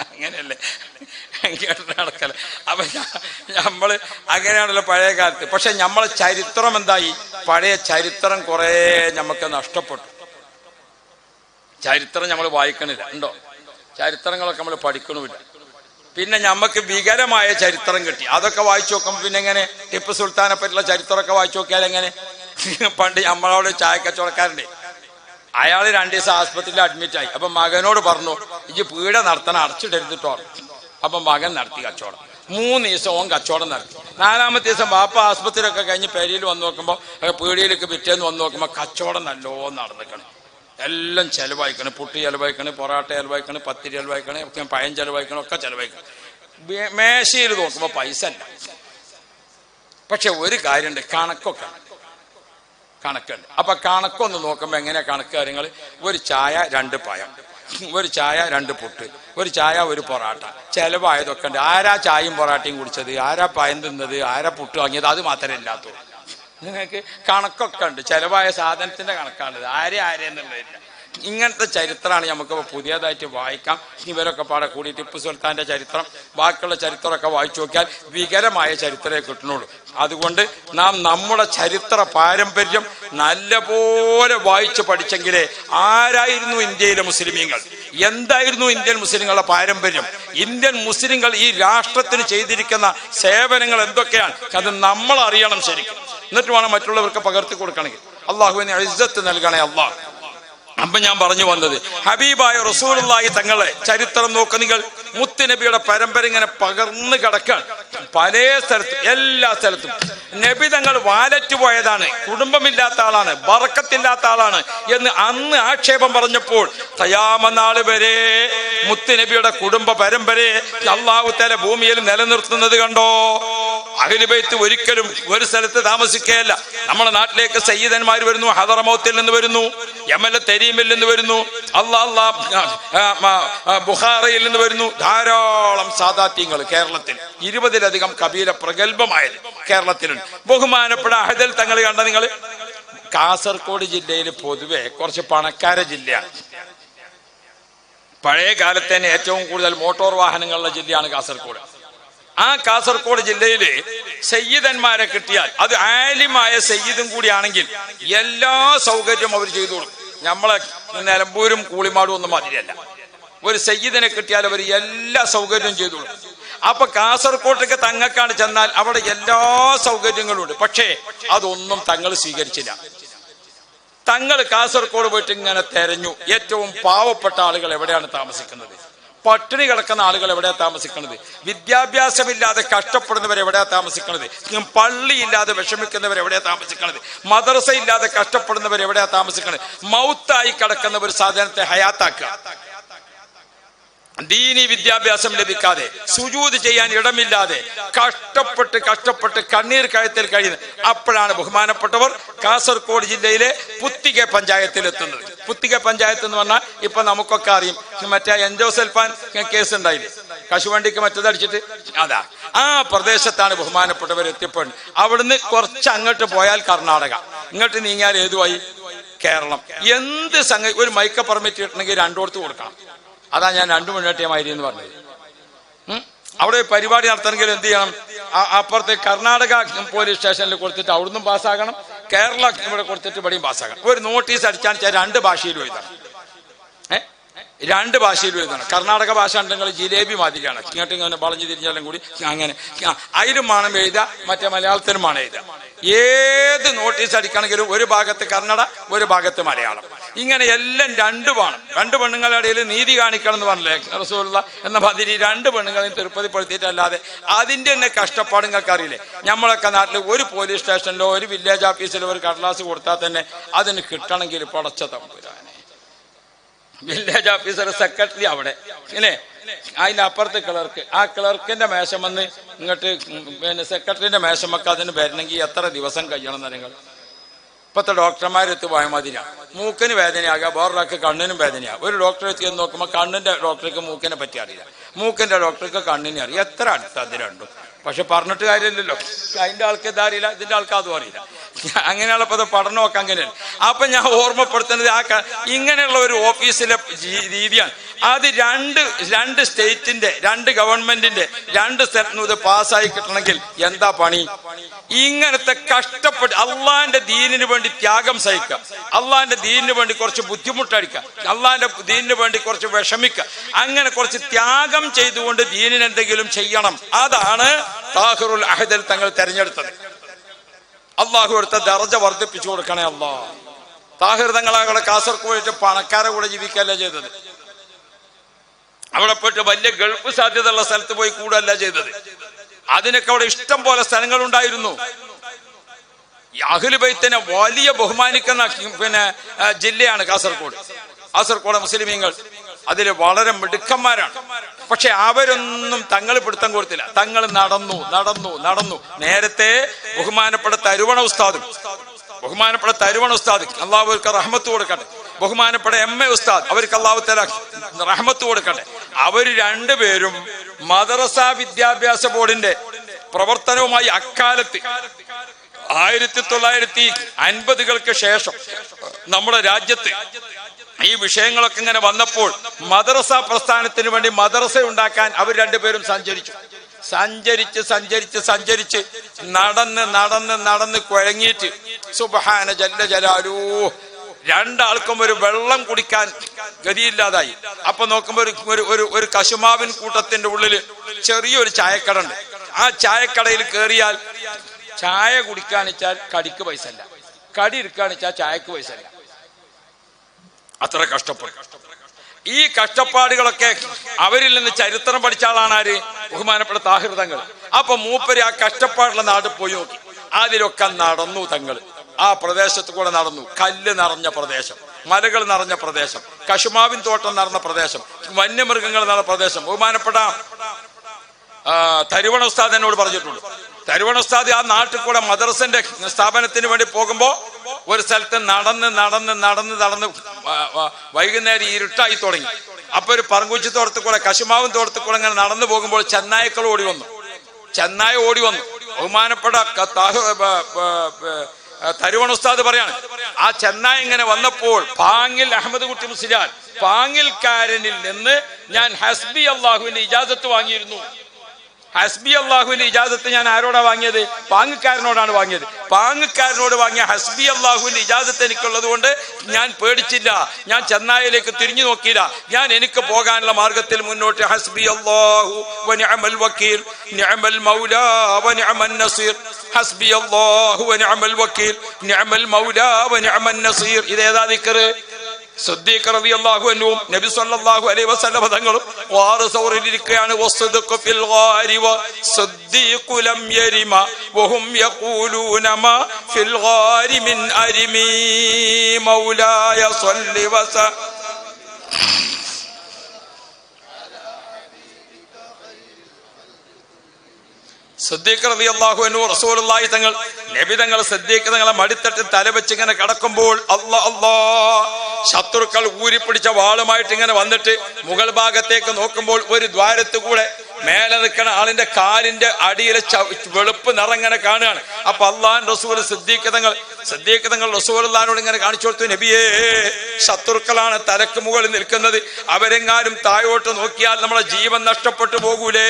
അങ്ങനെയല്ലേ ഇങ്ങോട്ട് നടക്കല. അപ്പൊ നമ്മള് അങ്ങനെയാണല്ലോ പഴയ കാലത്ത്. പക്ഷെ നമ്മളെ ചരിത്രം എന്തായി? പഴയ ചരിത്രം കുറെ നമുക്ക് നഷ്ടപ്പെട്ടു. ചരിത്രം നമ്മൾ വായിക്കണില്ല, ഉണ്ടോ? ചരിത്രങ്ങളൊക്കെ നമ്മൾ പഠിക്കണമില്ല. പിന്നെ നമുക്ക് വികരമായ ചരിത്രം കിട്ടി. അതൊക്കെ വായിച്ചു നോക്കുമ്പോൾ പിന്നെ എങ്ങനെ? ടിപ്പു സുൽത്താനെ പറ്റിയുള്ള ചരിത്രമൊക്കെ വായിച്ചു നോക്കിയാൽ എങ്ങനെ? പണ്ട് നമ്മളോട് ചായക്കച്ചവടക്കാരുണ്ട്, അയാൾ 2 ദിവസം ആസ്പത്രിയിൽ അഡ്മിറ്റായി. അപ്പൊ മകനോട് പറഞ്ഞു, ഇജ്ജ് പീഡ നടത്തണം, അടച്ചിടരുതിട്ടോ. അപ്പൊ മകൻ നടത്തി കച്ചവടം. 3 ദിവസം ഓൻ കച്ചവടം നടത്തി. 4ാമത്തെ ദിവസം ബാപ്പ ആസ്പത്രിയൊക്കെ കഴിഞ്ഞ് പെരിയിൽ വന്ന് നോക്കുമ്പോൾ, പീടിയിലേക്ക് പിറ്റേന്ന് വന്ന് നോക്കുമ്പോൾ കച്ചവടം നല്ലോണം നടന്നിക്കണം. എല്ലാം ചെലവായിക്കണം. പുട്ടി ചെലവായിക്കണം, പൊറാട്ട ചെലവായിക്കണം, പത്തിരി ചെലവായിക്കണം, പഴം ചെലവായിക്കണം, ഒക്കെ ചെലവായിക്കണം. മേശയിൽ നോക്കുമ്പോൾ പൈസ അല്ല. പക്ഷെ ഒരു കാര്യമുണ്ട്, കണക്കുണ്ട്. അപ്പൊ കണക്കൊന്ന് നോക്കുമ്പോ എങ്ങനെയാ കണക്ക് കാര്യങ്ങൾ? ഒരു ചായ 2 പഴം, ഒരു ചായ 2 പുട്ട്, ഒരു ചായ 1 പൊറാട്ട. ചെലവായതൊക്കെ ഉണ്ട്. ആരാ ചായയും പൊറാട്ടയും കുടിച്ചത്, ആരാ പഴം തിന്നത്, ആരാ പുട്ട് വാങ്ങിയത്, അത് മാത്രമേ ഇല്ലാത്തുള്ളൂ. നിങ്ങൾക്ക് കണക്കൊക്കെ ഉണ്ട്. ചെലവായ സാധനത്തിന്റെ കണക്കാണിത്, ആരെന്നുള്ളതില്ല. ഇങ്ങനത്തെ ചരിത്രമാണ് നമുക്ക് പുതിയതായിട്ട് വായിക്കാം. ഇവരൊക്കെ പാടെ കൂടി ടിപ്പു സുൽത്താന്റെ ചരിത്രം, ബാക്കിയുള്ള ചരിത്രമൊക്കെ വായിച്ചു നോക്കിയാൽ വികരമായ ചരിത്രമേ കിട്ടുന്നുള്ളൂ. അതുകൊണ്ട് നാം നമ്മുടെ ചരിത്ര പാരമ്പര്യം നല്ലപോലെ വായിച്ച് പഠിച്ചെങ്കിലേ ആരായിരുന്നു ഇന്ത്യയിലെ മുസ്ലിമീങ്ങൾ, എന്തായിരുന്നു ഇന്ത്യൻ മുസ്ലിങ്ങളുടെ പാരമ്പര്യം, ഇന്ത്യൻ മുസ്ലിങ്ങൾ ഈ രാഷ്ട്രത്തിന് ചെയ്തിരിക്കുന്ന സേവനങ്ങൾ എന്തൊക്കെയാണ്, അത് നമ്മൾ അറിയണം ശരിക്കും. എന്നിട്ട് വേണം മറ്റുള്ളവർക്ക് പകർത്തി കൊടുക്കണമെങ്കിൽ. അള്ളാഹുവിനെ ഇസ്സത്ത് നൽകണേ അള്ളാഹ്. അപ്പൊ ഞാൻ പറഞ്ഞു വന്നത്, ഹബീബായ റസൂലുള്ളാഹി തങ്ങളെ ചരിത്രം നോക്ക് നിങ്ങൾ. മുത്തുനബിയുടെ പരമ്പര ഇങ്ങനെ പകർന്നു കിടക്കാൻ പല സ്ഥലത്തും, എല്ലാ സ്ഥലത്തും. നബി തങ്ങൾ വാലറ്റ് പോയതാണ്, കുടുംബമില്ലാത്ത ആളാണ്, ബറക്കത്തില്ലാത്ത ആളാണ് എന്ന് അന്ന് ആക്ഷേപം പറഞ്ഞപ്പോൾ ഖിയാമത്ത് വരെ മുത്തുനബിയുടെ കുടുംബ പരമ്പരയെ അല്ലാഹു തആല ഭൂമിയിൽ നിലനിർത്തുന്നത് കണ്ടോ? അഹ്ലു ബൈത്ത് ഒരിക്കലും ഒരു സ്ഥലത്ത് താമസിക്കുകയല്ല. നമ്മുടെ നാട്ടിലേക്ക് സയ്യിദന്മാർ വരുന്നു, ഹദറമൗത്തിൽ നിന്ന് വരുന്നു, യമനിലെ തെരീമിൽ നിന്ന് വരുന്നു, ബുഖാറയിൽ നിന്ന് വരുന്നു, ധാരാളം സാദാത്യങ്ങൾ കേരളത്തിൽ 20-ലധികം കബീല പ്രഗത്ഭമായത് കേരളത്തിലുണ്ട്. ബഹുമാനപ്പെട്ട അഹദൽ തങ്ങൾ കണ്ട നിങ്ങൾ, കാസർഗോഡ് ജില്ലയിൽ പൊതുവെ കുറച്ച് പണക്കാര ജില്ലയാണ്. പഴയ കാലത്ത് തന്നെ ഏറ്റവും കൂടുതൽ മോട്ടോർ വാഹനങ്ങളുള്ള ജില്ലയാണ് കാസർഗോഡ്. ആ കാസർഗോഡ് ജില്ലയില് സയ്യിദന്മാരെ കിട്ടിയാൽ അത് ആലിമായ സയ്യിദും കൂടിയാണെങ്കിൽ എല്ലാ സൗകര്യവും അവർ ചെയ്തു കൊടുക്കും. നമ്മളെ നിലമ്പൂരും കൂളിമാടും ഒന്നും മാതിരിയല്ല. ഒരു സയ്യിദിനെ കിട്ടിയാൽ അവർ എല്ലാ സൗകര്യവും ചെയ്തു കൊടുക്കും. അപ്പൊ കാസർഗോട്ടേക്ക് തങ്ങൾക്കാണ് ചെന്നാൽ അവിടെ എല്ലാ സൗകര്യങ്ങളും ഉണ്ട്. പക്ഷേ അതൊന്നും തങ്ങൾ സ്വീകരിച്ചില്ല. തങ്ങൾ കാസർഗോഡ് പോയിട്ട് ഇങ്ങനെ തെരഞ്ഞു, ഏറ്റവും പാവപ്പെട്ട ആളുകൾ എവിടെയാണ് താമസിക്കുന്നത്, പട്ടിണി കിടക്കുന്ന ആളുകൾ എവിടെയാ താമസിക്കുന്നത്, വിദ്യാഭ്യാസമില്ലാതെ കഷ്ടപ്പെടുന്നവർ എവിടെയാ താമസിക്കുന്നത്, പള്ളിയില്ലാതെ വിഷമിക്കുന്നവർ എവിടെയാ താമസിക്കുന്നത്, മദ്രസ ഇല്ലാതെ കഷ്ടപ്പെടുന്നവർ എവിടെയാ താമസിക്കുന്നത്, മൗത്തായി കിടക്കുന്ന ഒരു സാധനത്തെ ഹയാത്താക്കുക, ദീനി വിദ്യാഭ്യാസം ലഭിക്കാതെ സുജൂദ് ചെയ്യാൻ ഇടമില്ലാതെ കഷ്ടപ്പെട്ട് കണ്ണീർ കയത്തിൽ കഴിയുന്നത്. അപ്പോഴാണ് ബഹുമാനപ്പെട്ടവർ കാസർഗോഡ് ജില്ലയിലെ പുത്തിക പഞ്ചായത്തിൽ എത്തുന്നത്. പുത്തിക പഞ്ചായത്ത് എന്ന് പറഞ്ഞാൽ ഇപ്പൊ നമുക്കൊക്കെ അറിയും, മറ്റേ എൻജോസൽഫാൻ കേസ് ഉണ്ടായില്ലേ, കശുവണ്ടിക്ക് മറ്റേതടിച്ചിട്ട്, അതാ ആ പ്രദേശത്താണ് ബഹുമാനപ്പെട്ടവർ എത്തിപ്പെടുന്നത്. അവിടുന്ന് കുറച്ച് അങ്ങോട്ട് പോയാൽ കർണാടക, ഇങ്ങോട്ട് നീങ്ങിയാൽ ഏതുമായി കേരളം. എന്ത് സംഗതി, ഒരു മൈക്ക പെർമിറ്റ് കിട്ടണമെങ്കിൽ 2 കൊടുത്ത് കൊടുക്കണം. അതാ ഞാൻ 2 മുന്നേറ്റമായിരി എന്ന് പറഞ്ഞത്. അവിടെ പരിപാടി നടത്തണമെങ്കിൽ എന്ത് ചെയ്യണം, അപ്പുറത്ത് കർണാടക പോലീസ് സ്റ്റേഷനിൽ കൊടുത്തിട്ട് അവിടുന്ന് പാസ്സാകണം, കേരള ഇവിടെ കൊടുത്തിട്ട് ഇവിടെയും പാസ്സാകണം. ഒരു നോട്ടീസ് അടിച്ചാൽ 2 ഭാഷയിലും എഴുതണം. 2 ഭാഷയിലും എഴുതണം. കർണാടക ഭാഷ ഉണ്ടെങ്കിൽ ജിലേബി മാതിരിയാണ്, ഇങ്ങോട്ട് ഇങ്ങനെ വളഞ്ഞു തിരിഞ്ഞാലും കൂടി അങ്ങനെ അതിലും വേണം എഴുതുക, മറ്റേ മലയാളത്തിലുമാണ് എഴുതുക. ഏത് നോട്ടീസ് അടിക്കണമെങ്കിലും ഒരു ഭാഗത്ത് കന്നഡ, ഒരു ഭാഗത്ത് മലയാളം, ഇങ്ങനെ എല്ലാം 2 വേണം. 2 പെണ്ണുങ്ങളുടെ ഇടയിൽ നീതി കാണിക്കണം എന്ന് പറഞ്ഞില്ലേ റസൂലുള്ള എന്ന മാതിരി 2 പെണ്ണുങ്ങളെയും തിരുപ്പതിപ്പെടുത്തിയിട്ടല്ലാതെ അതിൻ്റെ തന്നെ കഷ്ടപ്പാട് നിങ്ങൾക്ക് അറിയില്ലേ. നമ്മളൊക്കെ നാട്ടിൽ ഒരു പോലീസ് സ്റ്റേഷനിലോ ഒരു വില്ലേജ് ഓഫീസിലോ ഒരു കടലാസ് കൊടുത്താൽ തന്നെ അതിന് കിട്ടണമെങ്കിൽ പടച്ച തമ്പുരാനെ, വില്ലേജ് ഓഫീസർ, സെക്രട്ടറി അവിടെ ഇല്ലേ, അതിൻ്റെ അപ്പുറത്ത് ക്ലർക്ക്, ആ ക്ലർക്കിന്റെ മേശം വന്ന് ഇങ്ങോട്ട് പിന്നെ സെക്രട്ടറിന്റെ മേശമൊക്കെ അതിന് വരണമെങ്കിൽ എത്ര ദിവസം കഴിയണം എന്ന് നിങ്ങൾ. ഇപ്പോഴത്തെ ഡോക്ടർമാരെത്തി പോയ മാതിരിയാണ്. മൂക്കിന് വേദനയാകുക, വേറൊരാൾക്ക് കണ്ണിനും വേദനയാകും. ഒരു ഡോക്ടറെ എത്തി എന്ന് നോക്കുമ്പോൾ കണ്ണിന്റെ ഡോക്ടർക്ക് മൂക്കിനെ പറ്റി അറിയില്ല, മൂക്കിന്റെ ഡോക്ടർക്ക് കണ്ണിനെ അറിയാം. എത്ര അടുത്ത് അത് രണ്ടും. പക്ഷെ പറഞ്ഞിട്ട് കാര്യമില്ലല്ലോ, അതിന്റെ ആൾക്ക് ഇതാ അറിയില്ല, ഇതിന്റെ ആൾക്ക് അതും അറിയില്ല. അങ്ങനെയുള്ള പഠനമൊക്കെ അങ്ങനെയാണ്. അപ്പൊ ഞാൻ ഓർമ്മപ്പെടുത്തുന്നത് ഇങ്ങനെയുള്ള ഒരു ഓഫീസിലെ രീതിയാണ്. അത് രണ്ട് സ്റ്റേറ്റിന്റെ, 2 ഗവൺമെന്റിന്റെ 2 സ്ഥലത്തുനിന്ന് ഇത് പാസ്സായി കിട്ടണമെങ്കിൽ എന്താ പണി? ഇങ്ങനത്തെ കഷ്ടപ്പെട്ട് അള്ളാന്റെ ദീനിന് വേണ്ടി ത്യാഗം സഹിക്കുക, അള്ളാന്റെ ദീനിന് വേണ്ടി കുറച്ച് ബുദ്ധിമുട്ടടിക്കുക, അള്ളാന്റെ ദീനിന് വേണ്ടി കുറച്ച് വിഷമിക്കുക, അങ്ങനെ കുറച്ച് ത്യാഗം ചെയ്തുകൊണ്ട് ദീനിന് എന്തെങ്കിലും ചെയ്യണം. അതാണ് താഹിറുൽ അഹദൽ തങ്ങൾ തെരഞ്ഞെടുത്തത്. അള്ളാഹു എടുത്ത ദർജ വർദ്ധിപ്പിച്ചു കൊടുക്കണേ അള്ളാഹ്. താഹിർ തങ്ങളെ കാസർഗോഡ് പണക്കാരെ കൂടെ ജീവിക്കുകയല്ല ചെയ്തത്, അവിടെ പോയിട്ട് വലിയ ഗൾഫ് സാധ്യതയുള്ള സ്ഥലത്ത് പോയി കൂടല്ല ചെയ്തത്. അതിനൊക്കെ അവിടെ ഇഷ്ടം പോലെ സ്ഥലങ്ങളുണ്ടായിരുന്നു. അഹ്ലു ബൈത്തിനെ വലിയ ബഹുമാനിക്കുന്ന ജില്ലയാണ് കാസർഗോഡ്. കാസർഗോഡ് മുസ്ലിമീങ്ങൾ അതിൽ വളരെ മിടുക്കന്മാരാണ്. പക്ഷെ അവരൊന്നും തങ്ങൾ പിടുത്തം കൊടുത്തില്ല. തങ്ങൾ നടന്നു. നേരത്തെ ബഹുമാനപ്പെട്ട തരുവണ ഉസ്താദ് അള്ളാഹു അവർക്ക് റഹ്മത്ത് കൊടുക്കട്ടെ, ബഹുമാനപ്പെട്ട MA ഉസ്താദ് അവർക്ക് അള്ളാഹു തആല റഹ്മത്ത് കൊടുക്കട്ടെ, അവർ 2 പേരും മദ്രസ വിദ്യാഭ്യാസ ബോർഡിന്റെ പ്രവർത്തനവുമായി അക്കാലത്ത് 1950-കൾക്ക് ശേഷം നമ്മുടെ രാജ്യത്ത് ഈ വിഷയങ്ങളൊക്കെ ഇങ്ങനെ വന്നപ്പോൾ മദ്രസ പ്രസ്ഥാനത്തിന് വേണ്ടി മദ്രസ ഉണ്ടാക്കാൻ അവർ 2 പേരും സഞ്ചരിച്ച് നടന്ന് കുഴങ്ങിയിട്ട് സുബ്ഹാന ജല്ല ജലാലു 2 ആൾക്കും ഒരു വെള്ളം കുടിക്കാൻ ഗതിയില്ലാതായി. അപ്പൊ നോക്കുമ്പോൾ ഒരു കശുമാവിൻ കൂട്ടത്തിന്റെ ഉള്ളില് ചെറിയൊരു ചായക്കട ഉണ്ട്. ആ ചായക്കടയിൽ കയറിയാൽ ചായ കുടിക്കാണിച്ചാൽ കടിക്ക് പൈസ ഇല്ല, കടി എടുക്കാണിച്ചാൽ ചായക്ക് പൈസ ഇല്ല. അത്ര കഷ്ടപ്പെടും. ഈ കഷ്ടപ്പാടുകളൊക്കെ അവരിൽ നിന്ന് ചരിത്രം പഠിച്ച ആളാണ് ആര്? ബഹുമാനപ്പെട്ട താഹിർ തങ്ങൾ. അപ്പൊ മൂപ്പര് ആ കഷ്ടപ്പാടുള്ള നാട് പോയി നോക്കി. അതിലൊക്കെ നടന്നു തങ്ങൾ. ആ പ്രദേശത്ത് കൂടെ നടന്നു. കല്ല് നിറഞ്ഞ പ്രദേശം, മലകൾ നിറഞ്ഞ പ്രദേശം, കശുമാവിൻ തോട്ടം നിറഞ്ഞ പ്രദേശം, വന്യമൃഗങ്ങൾ നിറഞ്ഞ പ്രദേശം. ബഹുമാനപ്പെട്ട തരുവണ ഉസ്താദ് എന്നോട് പറഞ്ഞിട്ടുണ്ട്, തരുവണ ഉസ്താദ് ആ നാട്ടിൽ കൂടെ മദ്രസന്റെ സ്ഥാപനത്തിന് വേണ്ടി പോകുമ്പോ ഒരു സ്ഥലത്ത് നടന്ന് വൈകുന്നേരം ഇരുട്ടായി തുടങ്ങി. അപ്പൊ ഒരു പറങ്കുച്ചി തോട്ടത്തിൽ കൂടെ കശുമാവും തോട്ടത്തിൽ കൂടെ ഇങ്ങനെ നടന്നു പോകുമ്പോൾ ചെന്നായക്കൾ ഓടി വന്നു. ബഹുമാനപ്പെട്ട തരുവണ ഉസ്താദ് പറയാണ്, ആ ചെന്നായ ഇങ്ങനെ വന്നപ്പോൾ പാങ്ങിൽ അഹമ്മദ് കുട്ടി മുസ്ലിയാർ പാങ്ങിൽക്കാരനിൽ നിന്ന് ഞാൻ ഹസ്ബി അള്ളാഹുവിന്റെ ഇജാസത്ത് വാങ്ങിയിരുന്നു. ഹസ്ബി അള്ളാഹുവിന്റെ ഇജാസത്ത് ഞാൻ ആരോടാ വാങ്ങിയത്? പാങ്ങുകാരനോടാണ് വാങ്ങിയത്. പാങ്ങുകാരനോട് വാങ്ങിയ ഹസ്ബി അള്ളാഹുവിന്റെ ഇജാസത്ത് എനിക്കുള്ളത് കൊണ്ട് ഞാൻ പേടിച്ചില്ല, ഞാൻ ചെന്നായിലേക്ക് തിരിഞ്ഞു നോക്കിയില്ല. ഞാൻ എനിക്ക് പോകാനുള്ള മാർഗത്തിൽ മുന്നോട്ട് ഹസ്ബി അല്ലാഹു വ നിഅമൽ വക്കീൽ നിഅമൽ മൗലാ വ നിഅമൻ നസീർ, ഹസ്ബി അല്ലാഹു വ നിഅമൽ വക്കീൽ നിഅമൽ മൗലാ വ നിഅമൻ നസീർ. ഇതേതാ ദിക്ർ? സിദ്ദീഖ് റളിയല്ലാഹു അൻഹു നബി സല്ലല്ലാഹു അലൈഹി വസല്ലം തങ്ങളും വാറ് സൗറിലിരിക്കുകയാണ്. വസ്ദഖു ഫിൽ ഗാരി വസ്ദീഖു ലം യരിമ വഹും യഖൂലൂന മാ ഫിൽ ഗാരി മിൻ അരിമി മൗലായ സ്വല്ലി വസ. സിദ്ദീഖ് റളിയല്ലാഹു അൻഹു റസൂലുള്ളാഹി തങ്ങൾ നബി തങ്ങൾ സിദ്ദീഖ് തങ്ങളെ മടിത്തട്ടിൽ തലവെച്ച് ഇങ്ങനെ കിടക്കുമ്പോൾ ശത്രുക്കൾ ഊരിപ്പിടിച്ച വാളുമായിട്ട് ഇങ്ങനെ വന്നിട്ട് മുകൾ ഭാഗത്തേക്ക് നോക്കുമ്പോൾ ഒരു ദ്വാരത്ത് കൂടെ മേലെ നിൽക്കുന്ന ആളിന്റെ കാലിന്റെ അടിയിലെ വെളുപ്പ് നിറങ്ങനെ കാണുകയാണ്. അപ്പൊ അള്ളാഹുവിന്റെ റസൂൽ സിദ്ദീഖ് തങ്ങൾ റസൂലുള്ളാഹിനോട് ഇങ്ങനെ കാണിച്ചു കൊടുത്തു, നബിയേ, ശത്രുക്കളാണ് തലക്ക് മുകളിൽ നിൽക്കുന്നത്, അവരെങ്ങാനും താഴോട്ട് നോക്കിയാൽ നമ്മളെ ജീവൻ നഷ്ടപ്പെട്ടു പോകൂലേ.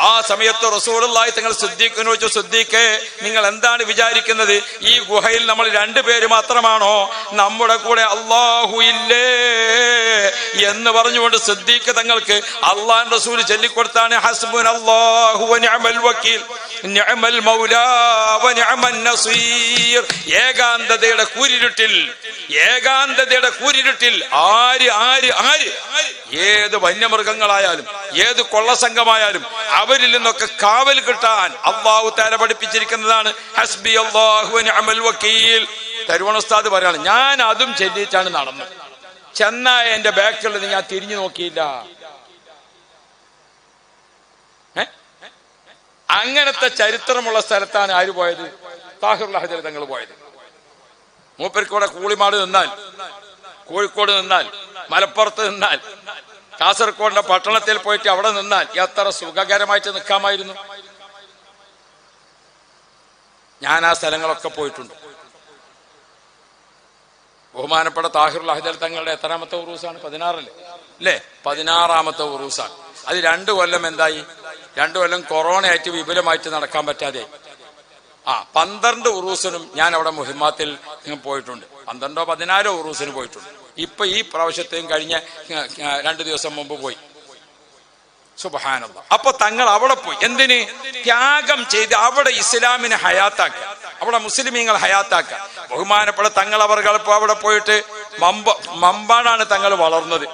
ആ സമയത്ത് റസൂലുള്ളാഹി തങ്ങൾ സിദ്ദീഖിനോട് ചോദിച്ചു, സിദ്ദീഖേ, നിങ്ങൾ എന്താണ് വിചാരിക്കുന്നത്? ഈ ഗുഹയിൽ നമ്മൾ രണ്ടുപേര് മാത്രമാണോ? നമ്മുടെ കൂടെ അല്ലാഹു ഇല്ലേ എന്ന് പറഞ്ഞുകൊണ്ട് സിദ്ദീഖ് തങ്ങൾക്ക് അള്ളാഹുവിന്റെ റസൂൽ ചൊല്ലിക്കൊടുത്താണ് ഹസ്ബുനല്ലാഹു വ നിഅമൽ വക്കീൽ നിഅമൽ മൗലാ വ നിഅമൻ നസീർ. ഏകാന്തതയുടെ കൂരിരുട്ടിൽ ആര് ഏത് വന്യമൃഗങ്ങളായാലും ഏത് കൊള്ളസംഘമായാലും അവരിൽ നിന്നൊക്കെ കാവൽ കിട്ടാൻ അല്ലാഹു തആല പഠിപ്പിച്ചിരിക്കുന്നതാണ് ഹസ്ബി അല്ലാഹു വ നിഅമൽ വക്കീൽ. തരുവണ ഉസ്താദ് പറയാണ്, ഞാൻ അതും ചൊല്ലിയിട്ടാണ് നടന്നത്. ചെന്നായ എന്റെ ബാക്കിലുള്ളത് ഞാൻ തിരിഞ്ഞു നോക്കിയില്ല. അങ്ങനത്തെ ചരിത്രമുള്ള സ്ഥലത്താണ് ആര് പോയത്? താഹിറുൽ ഹജർ തങ്ങൾ പോയത്. മൂപ്പർക്കൂടെ കൂളിമാട് നിന്നാൽ, കോഴിക്കോട് നിന്നാൽ, മലപ്പുറത്ത് നിന്നാൽ, കാസർഗോഡിന്റെ പട്ടണത്തിൽ പോയിട്ട് അവിടെ നിന്നാൽ എത്ര സുഖകരമായിട്ട് നിൽക്കാമായിരുന്നു. ഞാൻ ആ സ്ഥലങ്ങളൊക്കെ പോയിട്ടുണ്ട്. ബഹുമാനപ്പെട്ട താഹിറുൽ ഹജർ തങ്ങളുടെ എത്രാമത്തെ ഉറൂസാണ്? 16 അല്ലേ? 16ാമത്തെ ഉറൂസാണ്. അത് 2 കൊല്ലം എന്തായി? 2 കൊല്ലം കൊറോണയായിട്ട് വിപുലമായിട്ട് നടക്കാൻ പറ്റാതെ 12 ഉറൂസിനും ഞാൻ അവിടെ മുഹിമ്മാത്തിൽ പോയിട്ടുണ്ട്. 12ഓ 14ഓ ഉറൂസിന് പോയിട്ടുണ്ട്. ഇപ്പൊ ഈ പ്രാവശ്യത്തെയും കഴിഞ്ഞ 2 ദിവസം മുമ്പ് പോയി. സുബ്ഹാനല്ലാഹ്. അപ്പൊ തങ്ങൾ അവിടെ പോയി. എന്തിന്? ത്യാഗം ചെയ്ത് അവിടെ ഇസ്ലാമിനെ ഹയാത്താക്കുക, അവിടെ മുസ്ലിമീങ്ങൾ ഹയാത്താക്കുക. ബഹുമാനപ്പെട്ട തങ്ങൾ അവർകൾ അവിടെ പോയിട്ട് മമ്പാടാണ് തങ്ങൾ വളർന്നത്.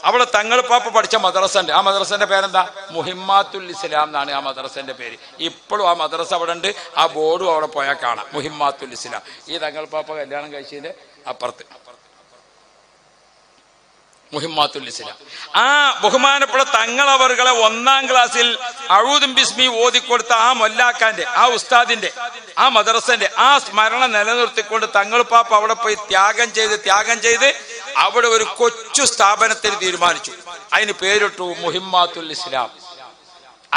അവിടെ തങ്ങൾ പാപ്പ പഠിച്ച മദ്രസന്റെ, ആ മദ്രസന്റെ പേരെന്താ? മുഹിമ്മാത്തുൽ ഇസ്ലാം എന്നാണ് ആ മദ്രസന്റെ പേര്. ഇപ്പോഴും ആ മദ്രസ അവിടെ ഉണ്ട്. ആ ബോർഡും അവിടെ പോയാൽ കാണാം, മുഹിമ്മാത്തുൽ ഇസ്ലാം. ഈ തങ്ങൾ പാപ്പ കല്യാണം കഴിച്ചതിന്റെ അപ്പുറത്ത് മുഹിമ്മാത്തുൽ ഇസ്ലാം. ആ ബഹുമാനപ്പെട്ട തങ്ങളവറുകളെ 1ാം ക്ലാസ്സിൽ അഊദും ബിസ്മി ഓതിക്കൊടുത്ത ആ മൊല്ലാക്കാന്റെ, ആ ഉസ്താദിന്റെ, ആ മദ്രസന്റെ ആ സ്മരണ നിലനിർത്തിക്കൊണ്ട് തങ്ങൾ പാപ്പ അവിടെ പോയി ത്യാഗം ചെയ്ത് അവിടെ ഒരു കൊച്ചു സ്ഥാപനത്തിന് തീരുമാനിച്ചു. അതിന് പേരിട്ടു മുഹിമ്മാത്തുൽ ഇസ്ലാം.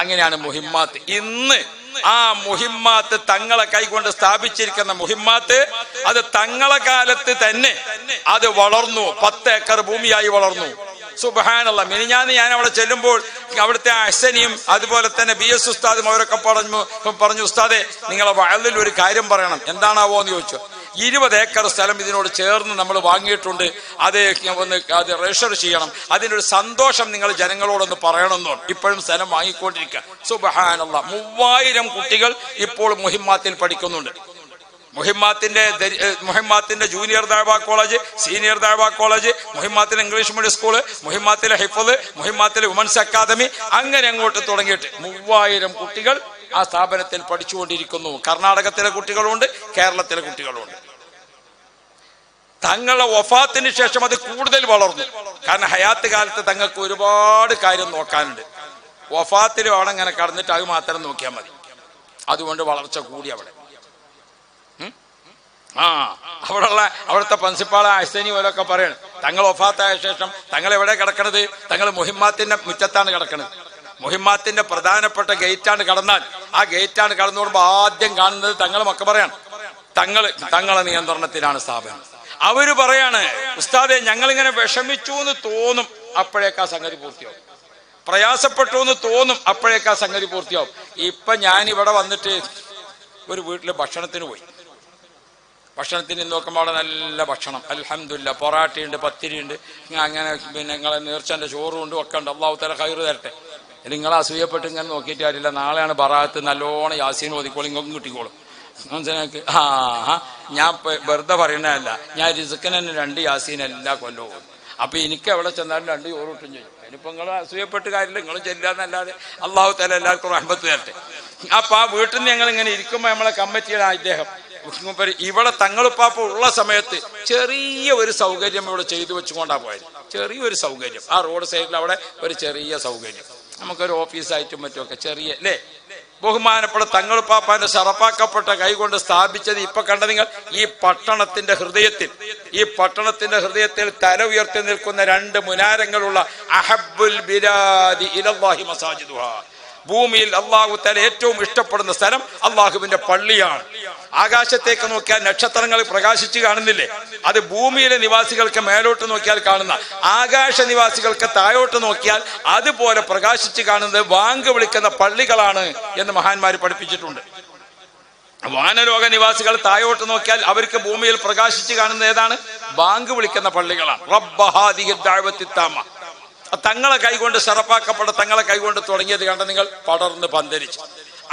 അങ്ങനെയാണ് മുഹിമ്മാത്ത്. ഇന്ന് ആ മുഹിമ്മാത്ത് തങ്ങളെ കൈകൊണ്ട് സ്ഥാപിച്ചിരിക്കുന്ന മുഹിമ്മാത്ത് അത് തങ്ങളെ കാലത്ത് തന്നെ അത് വളർന്നു. 10 ഏക്കർ ഭൂമിയായി വളർന്നു. സുബ്ഹാനല്ലാഹ്. മിനിഞ്ഞാന്ന് ഞാൻ അവിടെ ചെല്ലുമ്പോൾ അവിടുത്തെ അഹ്സനിയും അതുപോലെ തന്നെ BS ഉസ്താദും അവരൊക്കെ പറഞ്ഞു, ഉസ്താദെ, നിങ്ങളെ വയലിൽ ഒരു കാര്യം പറയണം. എന്താണാവോ എന്ന് ചോദിച്ചു. 20 ഏക്കർ സ്ഥലം ഇതിനോട് ചേർന്ന് നമ്മൾ വാങ്ങിയിട്ടുണ്ട്. അത് രജിസ്റ്റർ ചെയ്യണം. അതിനൊരു സന്തോഷം നിങ്ങൾ ജനങ്ങളോടൊന്ന് പറയണമെന്നാണ്. ഇപ്പോഴും സ്ഥലം വാങ്ങിക്കൊണ്ടിരിക്കുക. സുബ്ഹാനല്ലാഹ്. 3000 കുട്ടികൾ ഇപ്പോൾ മുഹിമ്മാത്തിൽ പഠിക്കുന്നുണ്ട്. മുഹിമ്മാത്തിന്റെ ജൂനിയർ ദഅവ കോളേജ്, സീനിയർ ദഅവ കോളേജ്, മുഹിമ്മാത്തിലെ ഇംഗ്ലീഷ് മീഡിയം സ്കൂള്, മുഹിമ്മാത്തിലെ ഹിഫ്ള്, മുഹിമ്മാത്തിലെ വുമൻസ് അക്കാദമി, അങ്ങനെ അങ്ങോട്ട് തുടങ്ങിയിട്ട് 3000 കുട്ടികൾ ആ സ്ഥാപനത്തിൽ പഠിച്ചുകൊണ്ടിരിക്കുന്നു. കർണാടകത്തിലെ കുട്ടികളുണ്ട്, കേരളത്തിലെ കുട്ടികളുണ്ട്. തങ്ങളുടെ വഫാത്തിന് ശേഷം അത് കൂടുതൽ വളർന്നു. കാരണം ഹയാത്ത് കാലത്ത് തങ്ങൾക്ക് ഒരുപാട് കാര്യം നോക്കാനുണ്ട്. വഫാത്തിൽ വേണം ഇങ്ങനെ കടന്നിട്ട് അത് മാത്രം നോക്കിയാൽ മതി. അതുകൊണ്ട് വളർച്ച കൂടി അവിടെ. അവിടുത്തെ പ്രിൻസിപ്പാൾ അഹ്സനി പോലൊക്കെ പറയണം, തങ്ങൾ വഫാത്തായ ശേഷം തങ്ങൾ എവിടെ കിടക്കണത്? തങ്ങൾ മുഹിമ്മാത്തിന്റെ മുറ്റത്താണ് കിടക്കണത്. മുഹിമ്മാത്തിന്റെ പ്രധാനപ്പെട്ട ഗേറ്റാണ് കടന്നാൽ, ആ ഗേറ്റാണ് കടന്നു വരുമ്പോൾ ആദ്യം കാണുന്നത് തങ്ങൾ മക്ബറയാണ്. തങ്ങളെ നിയന്ത്രണത്തിലാണ് സ്ഥാപനം. അവര് പറയാണ്, ഉസ്താദെ ഞങ്ങളിങ്ങനെ വിഷമിച്ചു എന്ന് തോന്നും, അപ്പോഴേക്കാ സംഗതി പൂർത്തിയാവും. പ്രയാസപ്പെട്ടു എന്ന് തോന്നും, അപ്പോഴേക്കാ സംഗതി പൂർത്തിയാവും. ഇപ്പൊ ഞാൻ ഇവിടെ വന്നിട്ട് ഒരു വീട്ടില് ഭക്ഷണത്തിന് പോയി. ഭക്ഷണത്തിന് നോക്കുമ്പോൾ അവിടെ നല്ല ഭക്ഷണം, അൽഹംദുലില്ലാ, പൊറാട്ടയുണ്ട്, പത്തിരിയുണ്ട്, അങ്ങനെ പിന്നെ നിങ്ങളെ നേർച്ചന്റെ ചോറും ഉണ്ട്, ഒക്കെ ഉണ്ട്. അല്ലാഹു തആല ഖൈറ് തരട്ടെ. നിങ്ങളെ അസൂയപ്പെട്ട് ഇങ്ങനെ നോക്കിയിട്ട് കാര്യമില്ല. നാളെയാണ് ബറാത്ത്, നല്ലോണം യാസീൻ ഓതിക്കോളും, ഇങ്ങോട്ടും കിട്ടിക്കോളും. മനസ്സിലാക്കി? ഞാൻ വെറുതെ പറയണതല്ല, ഞാൻ റിസ്ക്കിന് തന്നെ 2 യാസീൻ എല്ലാ കൊല്ലവും. അപ്പൊ എനിക്ക് എവിടെ ചെന്നാലും 2 ചോറിട്ടും ചെയ്യും. ഇനിയിപ്പോ നിങ്ങൾ അസൂയപ്പെട്ട് കാര്യമില്ല, നിങ്ങളും ചെല്ലാന്നല്ലാതെ. അല്ലാഹു തആല എല്ലാവർക്കും റഹ്മത്ത് തരട്ടെ. അപ്പൊ ആ വീട്ടിൽ നിന്ന് ഞങ്ങൾ ഇങ്ങനെ ഇരിക്കുമ്പോൾ നമ്മളെ കമ്മിറ്റിയുടെ അദ്ദേഹം ഇവിടെ തങ്ങളുപ്പാപ്പ ഉള്ള സമയത്ത് ചെറിയ ഒരു സൗകര്യം ഇവിടെ ചെയ്തു വെച്ചുകൊണ്ടാ പോയത്. ചെറിയൊരു സൗകര്യം, ആ റോഡ് സൈഡിൽ അവിടെ ഒരു ചെറിയ സൗകര്യം, നമുക്കൊരു ഓഫീസായിട്ടും മറ്റുമൊക്കെ ചെറിയ, അല്ലേ? ബഹുമാനപ്പെട്ട തങ്ങളുപ്പാപ്പാന്റെ ശറപ്പാക്കപ്പെട്ട കൈകൊണ്ട് സ്ഥാപിച്ചത് ഇപ്പൊ കണ്ട നിങ്ങൾ ഈ പട്ടണത്തിന്റെ ഹൃദയത്തിൽ തല ഉയർത്തി നിൽക്കുന്ന 2 മുനാരങ്ങളുള്ള അഹബ്ബുൽ ബിലാദി ഇലല്ലാഹി മസാജിദുഹാ. ഭൂമിയിൽ അള്ളാഹു തആല ഏറ്റവും ഇഷ്ടപ്പെടുന്ന സ്ഥലം അള്ളാഹുവിന്റെ പള്ളിയാണ്. ആകാശത്തേക്ക് നോക്കിയാൽ നക്ഷത്രങ്ങൾ പ്രകാശിച്ച് കാണുന്നില്ലേ? അത് ഭൂമിയിലെ നിവാസികൾക്ക് മേലോട്ട് നോക്കിയാൽ കാണുന്ന, ആകാശ നിവാസികൾക്ക് താഴോട്ട് നോക്കിയാൽ അതുപോലെ പ്രകാശിച്ച് കാണുന്നത് ബാങ്ക് വിളിക്കുന്ന പള്ളികളാണ് എന്ന് മഹാന്മാർ പഠിപ്പിച്ചിട്ടുണ്ട്. വാനലോക നിവാസികൾ താഴോട്ട് നോക്കിയാൽ അവർക്ക് ഭൂമിയിൽ പ്രകാശിച്ച് കാണുന്നത് ഏതാണ്? ബാങ്ക് വിളിക്കുന്ന പള്ളികളാണ്. റബ്ബ ഹാദിഹി ദഅവത്തി താമ. തങ്ങളെ കൈകൊണ്ട് ശറപ്പാക്കപ്പെട്ട തങ്ങളെ കൈകൊണ്ട് തുടങ്ങിയത് കണ്ട നിങ്ങൾ പടർന്ന് പന്തരിച്ചു.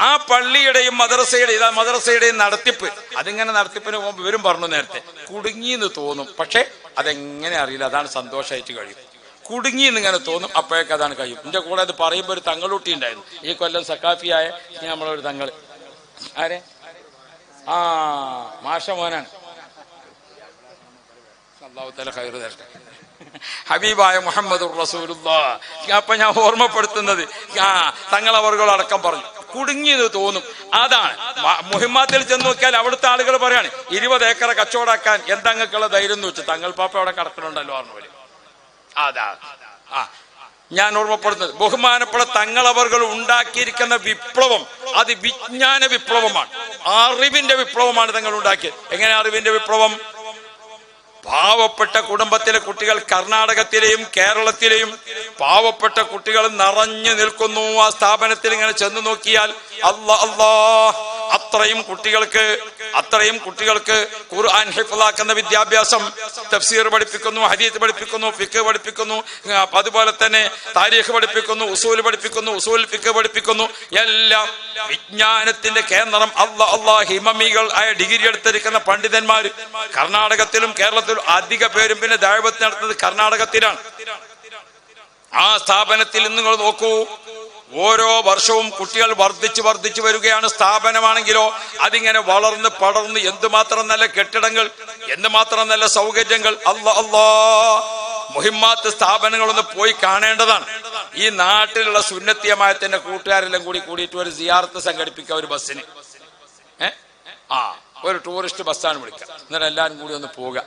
ആ പള്ളിയുടെയും മദ്രസയുടെയും നടത്തിപ്പ്, അതിങ്ങനെ നടത്തിപ്പിന് പോകുമ്പോൾ ഇവരും പറഞ്ഞു നേരത്തെ കുടുങ്ങിയെന്ന് തോന്നും, പക്ഷെ അതെങ്ങനെ അറിയില്ല. അതാണ് സന്തോഷമായിട്ട് കഴിയും. കുടുങ്ങിയെന്ന് ഇങ്ങനെ തോന്നും, അപ്പോഴേക്ക് അതാണ് കഴിയും. എന്റെ കൂടെ അത് പറയുമ്പോൾ ഒരു തങ്ങളൂട്ടി ഉണ്ടായിരുന്നു. ഈ കൊല്ലം സക്കാഫിയായ നമ്മളൊരു തങ്ങൾ, ആരെ മാഷ മോനാണ്. അല്ലാഹു തആല ഖൈർ തരട്ടെ. ഹബീബായ മുഹമ്മദുർ റസൂലുള്ളാഹ്. അപ്പൊ ഞാൻ ഓർമ്മപ്പെടുത്തുന്നത് തങ്ങളവർകളടക്കം പറഞ്ഞു കുടുങ്ങിയത് തോന്നും. അതാണ് മുഹിമ്മാത്തിൽ ചെന്ന് നോക്കിയാൽ അവിടുത്തെ ആളുകൾ പറയാണ് 20 ഏക്കർ കച്ചവടാക്കാൻ എന്തങ്ങൾക്കുള്ള ധൈര്യം എന്ന് വെച്ച് തങ്ങൾ പാപ്പ അവിടെ കിടക്കണുണ്ടല്ലോ പറഞ്ഞു പോലെ. അതാ ഞാൻ ഓർമ്മപ്പെടുന്നത്. ബഹുമാനപ്പെട്ട തങ്ങളവർകൾ ഉണ്ടാക്കിയിരിക്കുന്ന വിപ്ലവം അത് വിജ്ഞാന വിപ്ലവമാണ്, അറിവിന്റെ വിപ്ലവമാണ് തങ്ങൾ ഉണ്ടാക്കിയത്. എങ്ങനെ അറിവിന്റെ വിപ്ലവം? പാവപ്പെട്ട കുടുംബത്തിലെ കുട്ടികൾ കർണാടകത്തിലെയും കേരളത്തിലെയും പാവപ്പെട്ട കുട്ടികൾ നിറഞ്ഞു നിൽക്കുന്നു. ആ സ്ഥാപനത്തിൽ ഇങ്ങനെ ചെന്ന് നോക്കിയാൽ അത്രയും കുട്ടികൾക്ക് ഖുർആൻ ഹിഫ്ളാക്കുന്ന വിദ്യാഭ്യാസം, തഫ്സീർ പഠിപ്പിക്കുന്നു, ഹദീസ് പഠിപ്പിക്കുന്നു, ഫിഖ് പഠിപ്പിക്കുന്നു, അതുപോലെ തന്നെ താരീഖ് പഠിപ്പിക്കുന്നു, ഉസൂൽ പഠിപ്പിക്കുന്നു, ഉസൂൽ ഫിഖ് പഠിപ്പിക്കുന്നു. എല്ലാം വിജ്ഞാനത്തിന്റെ കേന്ദ്രം. ഹിമമികൾ ആയ ഡിഗ്രി എടുത്തിരിക്കുന്ന പണ്ഡിതന്മാർ കർണാടകത്തിലും കേരളത്തിലും അധിക പേരും പിന്നെ ദഅവത്ത് നടത്തുന്നത് കർണാടകത്തിലാണ്. ആ സ്ഥാപനത്തിൽ നിങ്ങൾ നോക്കൂ, ഓരോ വർഷവും കുട്ടികൾ വർദ്ധിച്ചു വരികയാണ്. സ്ഥാപനമാണെങ്കിലോ അതിങ്ങനെ വളർന്ന് പടർന്ന് എന്തുമാത്രം നല്ല കെട്ടിടങ്ങൾ, എന്തുമാത്രം നല്ല സൗകര്യങ്ങൾ. മുഹിമ്മാത്ത് സ്ഥാപനങ്ങളൊന്ന് പോയി കാണേണ്ടതാണ്. ഈ നാട്ടിലുള്ള സുന്നത്തിയമായത്തിന്റെ കൂട്ടുകാരെല്ലാം കൂടിയിട്ട് ഒരു സിയാറത്ത് സംഘടിപ്പിക്കുക, ഒരു ബസ്സിന് ഒരു ടൂറിസ്റ്റ് ബസ്സാണ് വിളിക്കുക. എന്നിട്ട് എല്ലാവരും കൂടി ഒന്ന് പോവുക,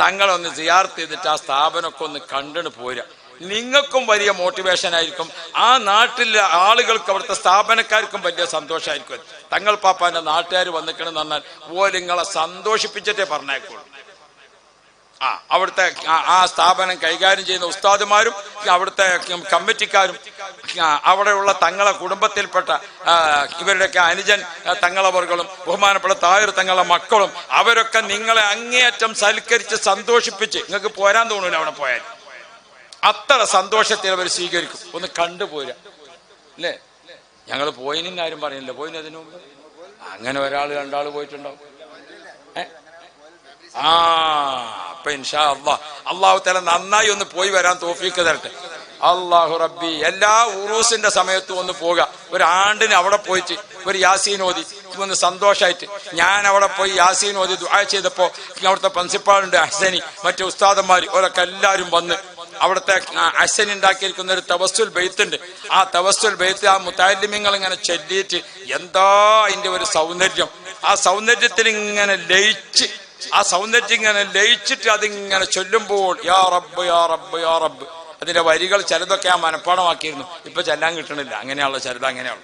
തങ്ങളൊന്ന് സിയാറത്ത് ചെയ്തിട്ട് ആ സ്ഥാപനമൊക്കെ ഒന്ന് കണ്ടിട്ട് പോരുക. നിങ്ങൾക്കും വലിയ മോട്ടിവേഷൻ ആയിരിക്കും, ആ നാട്ടിലെ ആളുകൾക്ക് അവിടുത്തെ സ്ഥാപനക്കാർക്കും വലിയ സന്തോഷമായിരിക്കും. തങ്ങൾ പാപ്പാന്റെ നാട്ടുകാർ വന്നിക്കണെന്ന് പറഞ്ഞാൽ ഓല് നിങ്ങളെ സന്തോഷിപ്പിച്ചിട്ടേ പറഞ്ഞേക്കുള്ളൂ. അവിടുത്തെ ആ സ്ഥാപനം കൈകാര്യം ചെയ്യുന്ന ഉസ്താദുമാരും അവിടുത്തെ കമ്മിറ്റിക്കാരും അവിടെയുള്ള തങ്ങളെ കുടുംബത്തിൽപ്പെട്ട ഇവരുടെയൊക്കെ അനുജൻ തങ്ങളവർകളും ബഹുമാനപ്പെട്ട തായൂർ തങ്ങളെ മക്കളും അവരൊക്കെ നിങ്ങളെ അങ്ങേയറ്റം സൽക്കരിച്ച് സന്തോഷിപ്പിച്ച് നിങ്ങൾക്ക് പോരാൻ തോന്നൂല. അവിടെ പോയാൽ അത്ര സന്തോഷത്തിൽ അവർ സ്വീകരിക്കും. ഒന്ന് കണ്ടുപോരാ അല്ലേ? ഞങ്ങൾ പോയിന് ആരും പറയുന്നില്ല. പോയിനതിനു മുമ്പ് അങ്ങനെ ഒരാൾ 2 ആൾ പോയിട്ടുണ്ടാവും. അപ്പൊ ഇൻഷാ അല്ലാഹു തആല നന്നായി ഒന്ന് പോയി വരാൻ തൗഫീഖ് തരട്ടെ. അല്ലാഹു റബ്ബി. എല്ലാ ഉറൂസിന്റെ സമയത്തും ഒന്ന് പോവുക. ഒരു ആണ്ടിന് അവിടെ പോയിട്ട് ഒരു യാസീൻ ഓതി ഒന്ന് സന്തോഷമായിട്ട്. ഞാൻ അവിടെ പോയി യാസീൻ ഓതി ദുആ ചെയ്തപ്പോ അവിടുത്തെ പ്രിൻസിപ്പാളുണ്ട് അഹ്സനി, മറ്റു ഉസ്താദന്മാർ, അവരൊക്കെ എല്ലാവരും വന്ന് അവിടുത്തെ അശ്വൻ ഉണ്ടാക്കിയിരിക്കുന്ന ഒരു തവസ്സുൽ ബെയ്ത്തുണ്ട്. ആ തവസ്സുൽ ബെയ്ത്ത് ആ മുത്തഅല്ലിമീങ്ങൾ ഇങ്ങനെ ചൊല്ലിയിട്ട് എന്താ അതിന്റെ ഒരു സൗന്ദര്യം. ആ സൗന്ദര്യത്തിൽ ഇങ്ങനെ ലയിച്ച്, ആ സൗന്ദര്യം ഇങ്ങനെ ലയിച്ചിട്ട് അതിങ്ങനെ ചൊല്ലുമ്പോൾ യാ റബ്ബ് യാ റബ്ബ് യാ റബ്ബ്, അതിന്റെ വരികൾ ചിലതൊക്കെ ആ മനപ്പാടമാക്കിയിരുന്നു. ഇപ്പൊ ചെല്ലാൻ കിട്ടണില്ല. അങ്ങനെയുള്ള ചിലത് അങ്ങനെയാണ്.